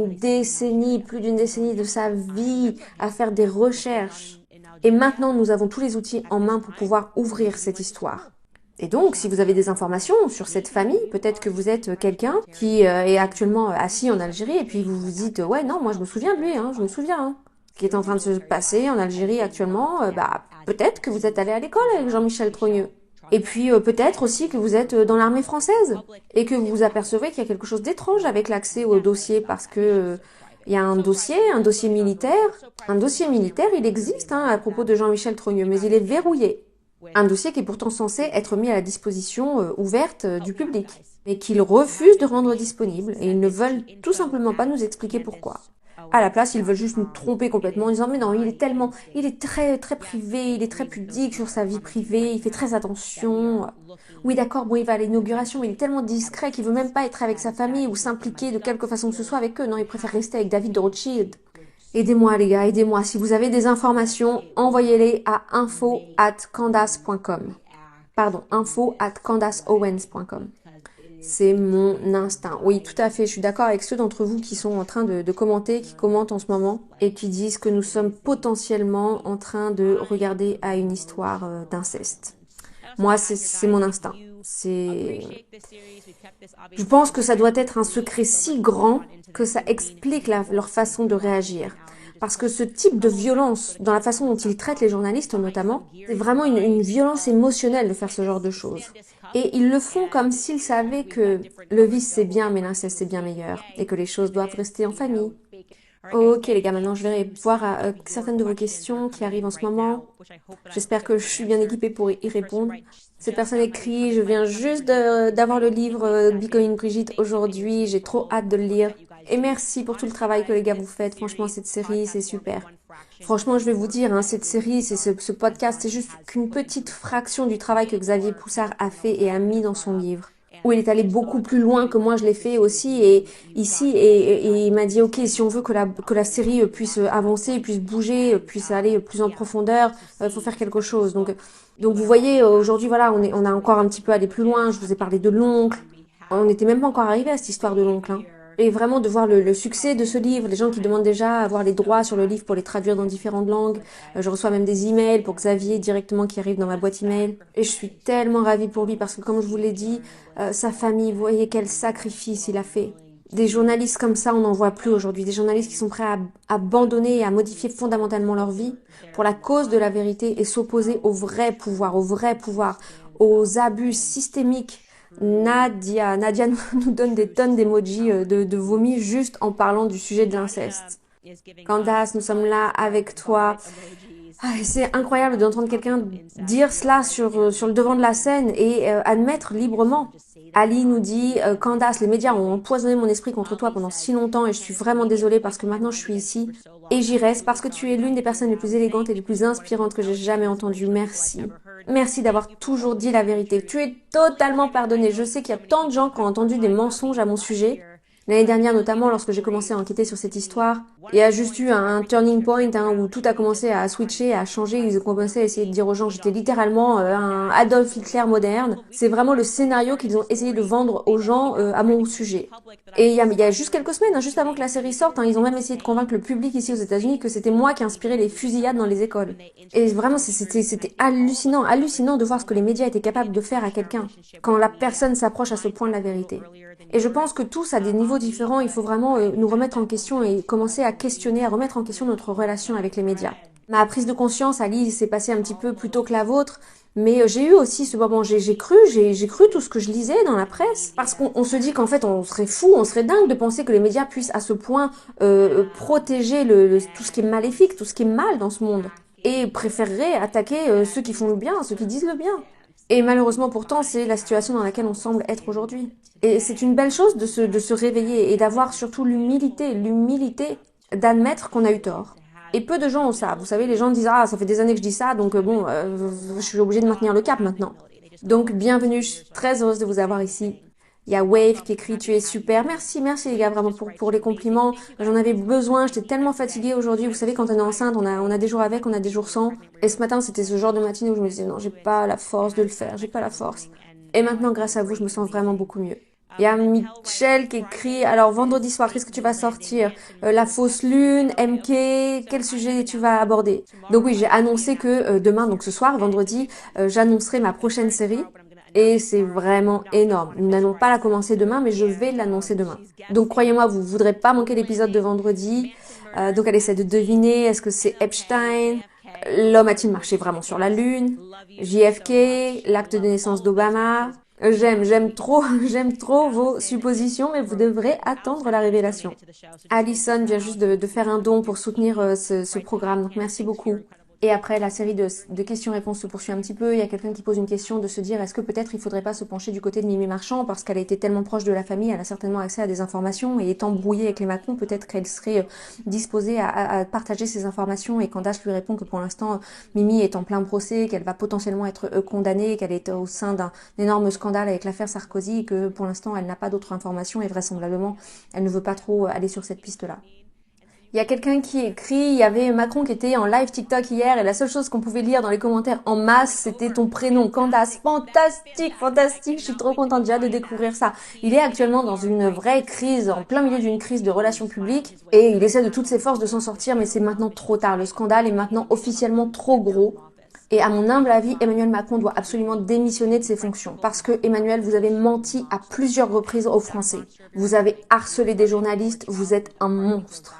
plus d'une décennie de sa vie à faire des recherches. Et maintenant nous avons tous les outils en main pour pouvoir ouvrir cette histoire. Et donc, si vous avez des informations sur cette famille, peut-être que vous êtes quelqu'un qui est actuellement assis en Algérie et puis vous vous dites « Ouais, non, moi je me souviens de lui, je me souviens. Ce qui est en train de se passer en Algérie actuellement, peut-être que vous êtes allé à l'école avec Jean-Michel Trogneux. Et puis peut-être aussi que vous êtes dans l'armée française et que vous vous apercevez qu'il y a quelque chose d'étrange avec l'accès au dossier parce que il y a un dossier militaire. Un dossier militaire, il existe à propos de Jean-Michel Trogneux, mais il est verrouillé. Un dossier qui est pourtant censé être mis à la disposition ouverte du public, mais qu'ils refusent de rendre disponible et ils ne veulent tout simplement pas nous expliquer pourquoi. À la place, ils veulent juste nous tromper complètement en disant mais non, il est très très privé, il est très pudique sur sa vie privée, il fait très attention. Oui d'accord, bon il va à l'inauguration, mais il est tellement discret qu'il veut même pas être avec sa famille ou s'impliquer de quelque façon que ce soit avec eux. Non, il préfère rester avec David de Rothschild. Aidez-moi les gars, aidez-moi. Si vous avez des informations, envoyez-les à info@candace.com. Pardon, info@candaceowens.com. C'est mon instinct. Oui, tout à fait. Je suis d'accord avec ceux d'entre vous qui sont en train de commenter, qui commentent en ce moment et qui disent que nous sommes potentiellement en train de regarder à une histoire d'inceste. Moi, c'est mon instinct. Je pense que ça doit être un secret si grand que ça explique leur façon de réagir. Parce que ce type de violence, dans la façon dont ils traitent les journalistes notamment, c'est vraiment une violence émotionnelle de faire ce genre de choses. Et ils le font comme s'ils savaient que le vice c'est bien, mais l'inceste c'est bien meilleur, et que les choses doivent rester en famille. Ok les gars, maintenant je vais voir certaines de vos questions qui arrivent en ce moment. J'espère que je suis bien équipée pour y répondre. Cette personne écrit, je viens juste d'avoir le livre Becoming Brigitte aujourd'hui, j'ai trop hâte de le lire. Et merci pour tout le travail que les gars vous faites, franchement cette série c'est super. Franchement je vais vous dire, cette série, ce podcast, c'est juste qu'une petite fraction du travail que Xavier Poussard a fait et a mis dans son livre. Où il est allé beaucoup plus loin que moi je l'ai fait aussi et il m'a dit ok, si on veut que la série puisse avancer, puisse bouger, puisse aller plus en profondeur, faut faire quelque chose. Donc vous voyez aujourd'hui voilà, on a encore un petit peu allé plus loin. Je vous ai parlé de l'oncle, on n'était même pas encore arrivé à cette histoire de l'oncle. Et vraiment de voir le succès de ce livre, les gens qui demandent déjà à avoir les droits sur le livre pour les traduire dans différentes langues. Je reçois même des emails pour Xavier directement qui arrivent dans ma boîte email. Et je suis tellement ravie pour lui parce que comme je vous l'ai dit, sa famille, vous voyez quel sacrifice il a fait. Des journalistes comme ça, on n'en voit plus aujourd'hui. Des journalistes qui sont prêts à abandonner et à modifier fondamentalement leur vie pour la cause de la vérité et s'opposer au vrai pouvoir, aux abus systémiques. Nadia nous donne des tonnes d'emojis de vomi juste en parlant du sujet de l'inceste. Candace, nous sommes là avec toi. Ah, c'est incroyable d'entendre quelqu'un dire cela sur le devant de la scène et admettre librement. Ali nous dit, Candace, les médias ont empoisonné mon esprit contre toi pendant si longtemps et je suis vraiment désolée parce que maintenant je suis ici et j'y reste parce que tu es l'une des personnes les plus élégantes et les plus inspirantes que j'ai jamais entendues. Merci. Merci d'avoir toujours dit la vérité. Tu es totalement pardonnée. Je sais qu'il y a tant de gens qui ont entendu des mensonges à mon sujet. L'année dernière, notamment, lorsque j'ai commencé à enquêter sur cette histoire, il y a juste eu un turning point où tout a commencé à switcher, à changer. Ils ont commencé à essayer de dire aux gens que j'étais littéralement un Adolf Hitler moderne. C'est vraiment le scénario qu'ils ont essayé de vendre aux gens à mon sujet. Et il y a juste quelques semaines, juste avant que la série sorte, ils ont même essayé de convaincre le public ici aux États-Unis que c'était moi qui inspirais les fusillades dans les écoles. Et vraiment, c'était hallucinant de voir ce que les médias étaient capables de faire à quelqu'un quand la personne s'approche à ce point de la vérité. Et je pense que tous, à des niveaux différents, il faut vraiment nous remettre en question et commencer à questionner, à remettre en question notre relation avec les médias. Ma prise de conscience, Ali, s'est passée un petit peu plus tôt que la vôtre, mais j'ai eu aussi ce moment, j'ai cru tout ce que je lisais dans la presse, parce qu'on se dit qu'en fait on serait fou, on serait dingue de penser que les médias puissent à ce point protéger tout ce qui est maléfique, tout ce qui est mal dans ce monde, et préféreraient attaquer ceux qui font le bien, ceux qui disent le bien. Et malheureusement pourtant, c'est la situation dans laquelle on semble être aujourd'hui. Et c'est une belle chose de se réveiller et d'avoir surtout l'humilité d'admettre qu'on a eu tort. Et peu de gens ont ça. Vous savez, les gens disent «Ah, ça fait des années que je dis ça, donc je suis obligée de maintenir le cap maintenant». Donc bienvenue, je suis très heureuse de vous avoir ici. Il y a Wave qui écrit «Tu es super». Merci les gars, vraiment pour les compliments. J'en avais besoin, j'étais tellement fatiguée aujourd'hui. Vous savez, quand on est enceinte, on a des jours avec, on a des jours sans. Et ce matin, c'était ce genre de matinée où je me disais «Non, j'ai pas la force de le faire, j'ai pas la force». Et maintenant, grâce à vous, je me sens vraiment beaucoup mieux. Il y a Michel qui écrit «Alors, vendredi soir, qu'est-ce que tu vas sortir? La fausse lune, MK, quel sujet tu vas aborder?» Donc oui, j'ai annoncé que demain, donc ce soir, vendredi, j'annoncerai ma prochaine série. Et c'est vraiment énorme. Nous n'allons pas la commencer demain, mais je vais l'annoncer demain. Donc croyez-moi, vous ne voudrez pas manquer l'épisode de vendredi. Donc elle essaie de deviner, est-ce que c'est Epstein? L'homme a-t-il marché vraiment sur la Lune? JFK? L'acte de naissance d'Obama? J'aime trop, j'aime trop vos suppositions, mais vous devrez attendre la révélation. Alison vient juste de faire un don pour soutenir ce programme, donc merci beaucoup. Et après, la série de questions-réponses se poursuit un petit peu. Il y a quelqu'un qui pose une question de se dire est-ce que peut-être il faudrait pas se pencher du côté de Mimi Marchand parce qu'elle a été tellement proche de la famille, elle a certainement accès à des informations et étant brouillée avec les Macron, peut-être qu'elle serait disposée à partager ces informations et Candace lui répond que pour l'instant, Mimi est en plein procès, qu'elle va potentiellement être condamnée, qu'elle est au sein d'un énorme scandale avec l'affaire Sarkozy et que pour l'instant, elle n'a pas d'autres informations et vraisemblablement, elle ne veut pas trop aller sur cette piste-là. Il y a quelqu'un qui écrit, il y avait Macron qui était en live TikTok hier et la seule chose qu'on pouvait lire dans les commentaires en masse, c'était ton prénom, Candace. Fantastique, je suis trop contente déjà de découvrir ça. Il est actuellement dans une vraie crise, en plein milieu d'une crise de relations publiques et il essaie de toutes ses forces de s'en sortir mais c'est maintenant trop tard. Le scandale est maintenant officiellement trop gros. Et à mon humble avis, Emmanuel Macron doit absolument démissionner de ses fonctions. Parce que, Emmanuel, vous avez menti à plusieurs reprises aux Français. Vous avez harcelé des journalistes, vous êtes un monstre.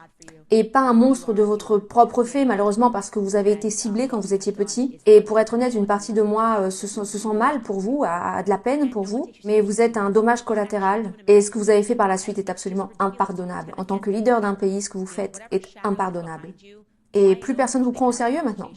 Et pas un monstre de votre propre fait, malheureusement, parce que vous avez été ciblé quand vous étiez petit. Et pour être honnête, une partie de moi se sent mal pour vous, a de la peine pour vous, mais vous êtes un dommage collatéral. Et ce que vous avez fait par la suite est absolument impardonnable. En tant que leader d'un pays, ce que vous faites est impardonnable. Et plus personne vous prend au sérieux maintenant.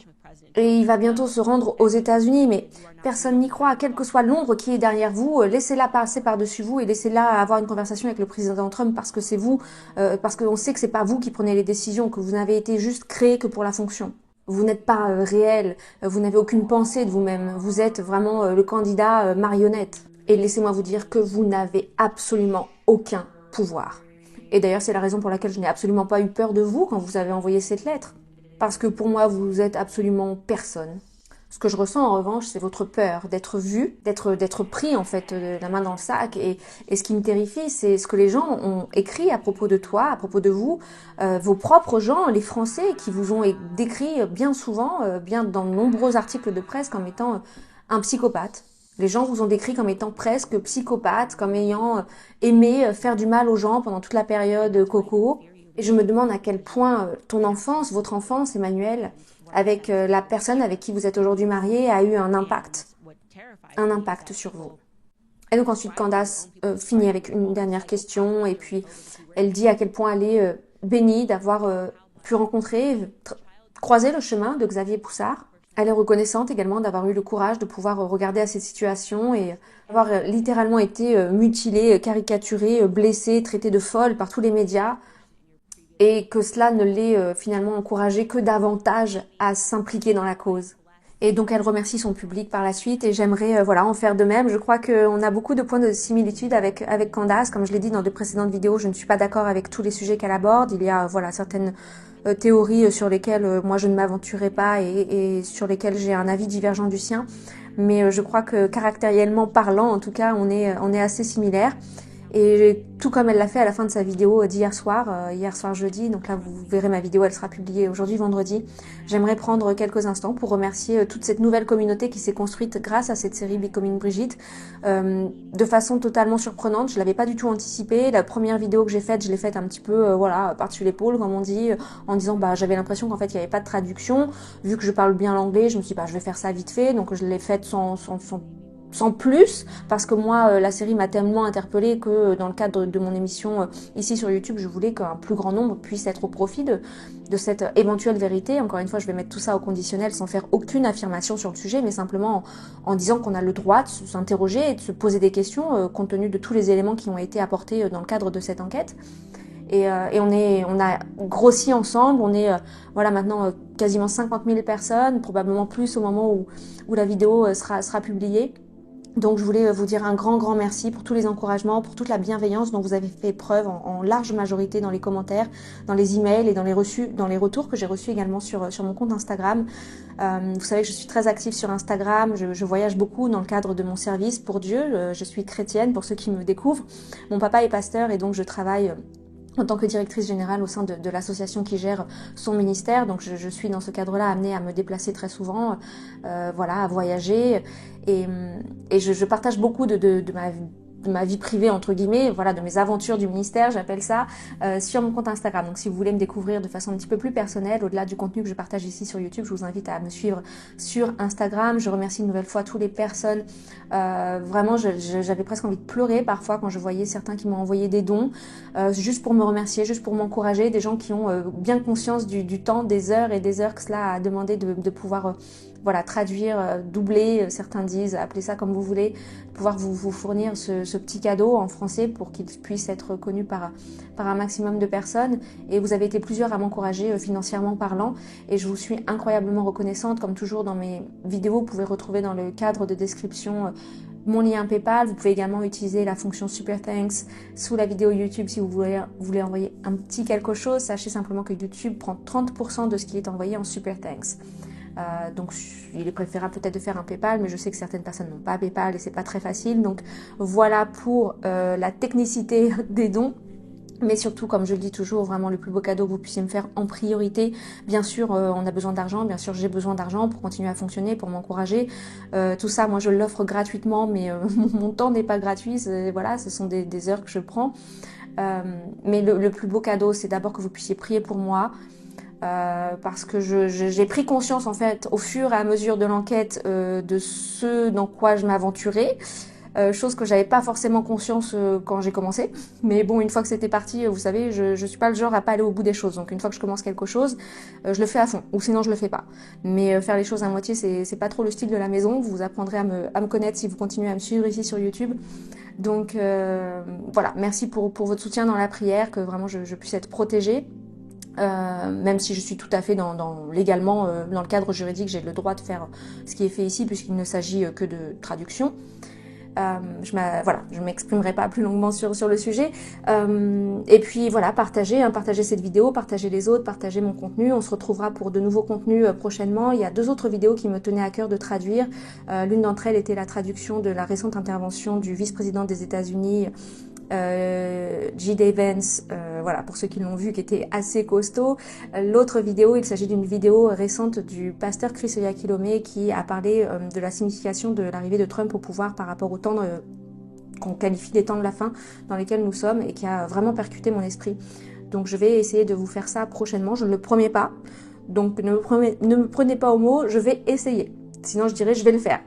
Et il va bientôt se rendre aux États-Unis, mais personne n'y croit. Quelle que soit l'ombre qui est derrière vous, laissez-la passer par-dessus vous et laissez-la avoir une conversation avec le président Trump parce que c'est vous, parce qu'on sait que c'est pas vous qui prenez les décisions, que vous n'avez été juste créé que pour la fonction. Vous n'êtes pas réel, vous n'avez aucune pensée de vous-même. Vous êtes vraiment le candidat marionnette. Et laissez-moi vous dire que vous n'avez absolument aucun pouvoir. Et d'ailleurs, c'est la raison pour laquelle je n'ai absolument pas eu peur de vous quand vous avez envoyé cette lettre. Parce que pour moi, vous êtes absolument personne. Ce que je ressens en revanche, c'est votre peur d'être vu, d'être pris en fait la main dans le sac. Et ce qui me terrifie, c'est ce que les gens ont écrit à propos de toi, à propos de vous, vos propres gens, les Français, qui vous ont décrit bien souvent, bien dans de nombreux articles de presse, comme étant un psychopathe. Les gens vous ont décrit comme étant presque psychopathe, comme ayant aimé faire du mal aux gens pendant toute la période Coco. Et je me demande à quel point ton enfance, votre enfance, Emmanuel, avec la personne avec qui vous êtes aujourd'hui marié, a eu un impact sur vous. Et donc ensuite, Candace finit avec une dernière question, et puis elle dit à quel point elle est bénie d'avoir pu rencontrer, croiser le chemin de Xavier Poussard. Elle est reconnaissante également d'avoir eu le courage de pouvoir regarder à cette situation et avoir littéralement été mutilée, caricaturée, blessée, traitée de folle par tous les médias et que cela ne l'ait finalement encouragée que davantage à s'impliquer dans la cause. Et donc elle remercie son public par la suite et j'aimerais voilà en faire de même. Je crois qu'on a beaucoup de points de similitude avec Candace. Comme je l'ai dit dans de précédentes vidéos, je ne suis pas d'accord avec tous les sujets qu'elle aborde. Il y a voilà certaines théories sur lesquelles moi je ne m'aventurerai pas et sur lesquelles j'ai un avis divergent du sien. Mais je crois que caractériellement parlant, en tout cas, on est assez similaires. Et tout comme elle l'a fait à la fin de sa vidéo d'hier soir jeudi, donc là vous verrez ma vidéo, elle sera publiée aujourd'hui vendredi, j'aimerais prendre quelques instants pour remercier toute cette nouvelle communauté qui s'est construite grâce à cette série Becoming Brigitte, de façon totalement surprenante. Je l'avais pas du tout anticipé. La première vidéo que j'ai faite, je l'ai faite un petit peu voilà par-dessus l'épaule comme on dit, en disant bah j'avais l'impression qu'en fait il n'y avait pas de traduction. Vu que je parle bien l'anglais, je me suis dit bah je vais faire ça vite fait, donc je l'ai faite sans plus, parce que moi, la série m'a tellement interpellée que dans le cadre de mon émission ici sur YouTube, je voulais qu'un plus grand nombre puisse être au profit de cette éventuelle vérité. Encore une fois, je vais mettre tout ça au conditionnel sans faire aucune affirmation sur le sujet, mais simplement en disant qu'on a le droit de s'interroger et de se poser des questions compte tenu de tous les éléments qui ont été apportés dans le cadre de cette enquête. Et on a grossi ensemble, on est voilà maintenant quasiment 50 000 personnes, probablement plus au moment où la vidéo sera publiée. Donc je voulais vous dire un grand merci pour tous les encouragements, pour toute la bienveillance dont vous avez fait preuve en large majorité dans les commentaires, dans les emails et dans les retours que j'ai reçus également sur mon compte Instagram. Vous savez que je suis très active sur Instagram, je voyage beaucoup dans le cadre de mon service pour Dieu. Je suis chrétienne pour ceux qui me découvrent. Mon papa est pasteur et donc je travaille en tant que directrice générale au sein de l'association qui gère son ministère. Donc je suis dans ce cadre-là amenée à me déplacer très souvent, voilà, à voyager. Et je partage beaucoup de ma vie privée entre guillemets, voilà, de mes aventures du ministère, j'appelle ça, sur mon compte Instagram. Donc si vous voulez me découvrir de façon un petit peu plus personnelle, au-delà du contenu que je partage ici sur YouTube, je vous invite à me suivre sur Instagram. Je remercie une nouvelle fois toutes les personnes. Vraiment, j'avais presque envie de pleurer parfois quand je voyais certains qui m'ont envoyé des dons, juste pour me remercier, juste pour m'encourager, des gens qui ont bien conscience du temps, des heures et des heures que cela a demandé de pouvoir voilà, traduire, doubler, certains disent, appelez ça comme vous voulez, pouvoir vous fournir ce petit cadeau en français pour qu'il puisse être connu par un maximum de personnes. Et vous avez été plusieurs à m'encourager financièrement parlant et je vous suis incroyablement reconnaissante. Comme toujours dans mes vidéos, vous pouvez retrouver dans le cadre de description mon lien PayPal. Vous pouvez également utiliser la fonction Super Thanks sous la vidéo YouTube si vous voulez envoyer un petit quelque chose. Sachez simplement que YouTube prend 30% de ce qui est envoyé en Super Thanks. Donc il est préférable peut-être de faire un PayPal, mais je sais que certaines personnes n'ont pas PayPal et c'est pas très facile. Donc voilà pour la technicité des dons. Mais surtout, comme je le dis toujours, vraiment le plus beau cadeau que vous puissiez me faire en priorité. Bien sûr, on a besoin d'argent, bien sûr j'ai besoin d'argent pour continuer à fonctionner, pour m'encourager. Tout ça, moi je l'offre gratuitement, mais mon temps n'est pas gratuit. Voilà, ce sont des heures que je prends. Mais le plus beau cadeau, c'est d'abord que vous puissiez prier pour moi. Parce que j'ai pris conscience en fait au fur et à mesure de l'enquête de ce dans quoi je m'aventurais, chose que j'avais pas forcément conscience quand j'ai commencé, mais bon, une fois que c'était parti, vous savez, je suis pas le genre à pas aller au bout des choses, donc une fois que je commence quelque chose, je le fais à fond, ou sinon je le fais pas. Mais faire les choses à moitié, c'est pas trop le style de la maison. Vous apprendrez à me connaître si vous continuez à me suivre ici sur YouTube. Donc voilà, merci pour votre soutien dans la prière, que vraiment je puisse être protégée. Même si je suis tout à fait légalement dans le cadre juridique, j'ai le droit de faire ce qui est fait ici puisqu'il ne s'agit que de traduction. Je m'exprimerai pas plus longuement sur le sujet. Et puis voilà, partagez cette vidéo, partagez les autres, partagez mon contenu. On se retrouvera pour de nouveaux contenus prochainement. Il y a 2 autres vidéos qui me tenaient à cœur de traduire. L'une d'entre elles était la traduction de la récente intervention du vice-président des États-Unis, J.D. Vance, voilà, pour ceux qui l'ont vu, qui était assez costaud. L'autre vidéo, il s'agit d'une vidéo récente du pasteur Chris Oyakhilome qui a parlé de la signification de l'arrivée de Trump au pouvoir par rapport au temps qu'on qualifie des temps de la fin dans lesquels nous sommes et qui a vraiment percuté mon esprit. Donc je vais essayer de vous faire ça prochainement, je ne le promets pas, donc ne me prenez pas au mot, je vais essayer, sinon je dirais je vais le faire.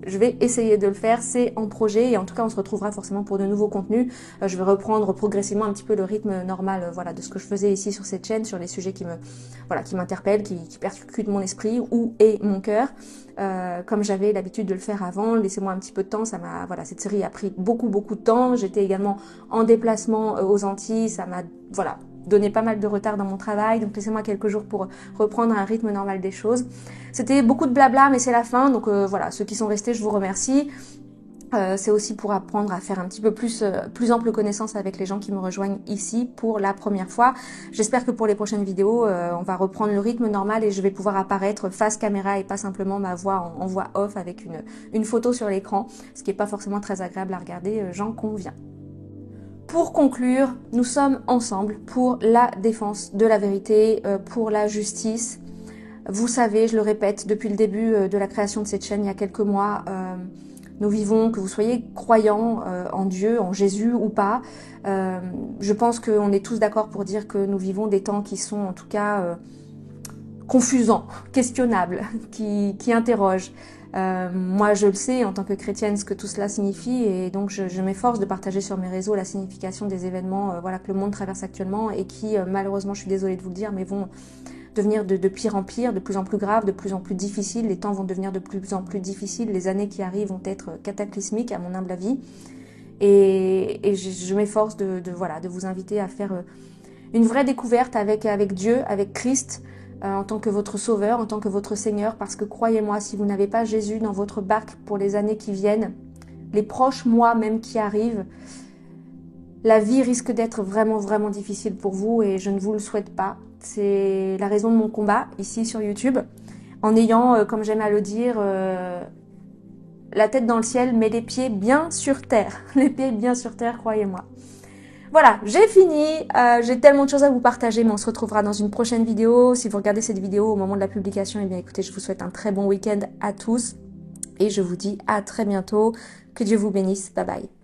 je vais essayer de le faire, c'est en projet et en tout cas on se retrouvera forcément pour de nouveaux contenus. Je vais reprendre progressivement un petit peu le rythme normal voilà, de ce que je faisais ici sur cette chaîne, sur les sujets qui m'interpellent, qui percutent mon esprit ou et mon cœur. Comme j'avais l'habitude de le faire avant, laissez-moi un petit peu de temps, cette série a pris beaucoup de temps. J'étais également en déplacement aux Antilles, ça m'a donné pas mal de retard dans mon travail, donc laissez-moi quelques jours pour reprendre un rythme normal des choses. C'était beaucoup de blabla, mais c'est la fin, donc ceux qui sont restés, je vous remercie. C'est aussi pour apprendre à faire un petit peu plus ample connaissance avec les gens qui me rejoignent ici pour la première fois. J'espère que pour les prochaines vidéos, on va reprendre le rythme normal et je vais pouvoir apparaître face caméra et pas simplement ma voix en voix off avec une photo sur l'écran, ce qui n'est pas forcément très agréable à regarder, j'en conviens. Pour conclure, nous sommes ensemble pour la défense de la vérité, pour la justice. Vous savez, je le répète, depuis le début de la création de cette chaîne, il y a quelques mois, nous vivons, que vous soyez croyants en Dieu, en Jésus ou pas, je pense qu'on est tous d'accord pour dire que nous vivons des temps qui sont en tout cas confusants, questionnables, qui interrogent. Moi je le sais en tant que chrétienne ce que tout cela signifie et donc je m'efforce de partager sur mes réseaux la signification des événements que le monde traverse actuellement et qui malheureusement, je suis désolée de vous le dire, mais vont devenir de pire en pire, de plus en plus grave, de plus en plus difficile. Les temps vont devenir de plus en plus difficiles, les années qui arrivent vont être cataclysmiques à mon humble avis et je m'efforce de vous inviter à faire une vraie découverte avec Dieu, avec Christ, en tant que votre sauveur, en tant que votre Seigneur, parce que croyez-moi, si vous n'avez pas Jésus dans votre barque pour les années qui viennent, les proches mois même qui arrivent, la vie risque d'être vraiment difficile pour vous et je ne vous le souhaite pas. C'est la raison de mon combat ici sur YouTube, en ayant, comme j'aime à le dire, la tête dans le ciel, mais les pieds bien sur terre. Les pieds bien sur terre, croyez-moi. Voilà, j'ai fini, j'ai tellement de choses à vous partager, mais on se retrouvera dans une prochaine vidéo. Si vous regardez cette vidéo au moment de la publication, eh bien écoutez, je vous souhaite un très bon week-end à tous et je vous dis à très bientôt. Que Dieu vous bénisse, bye bye.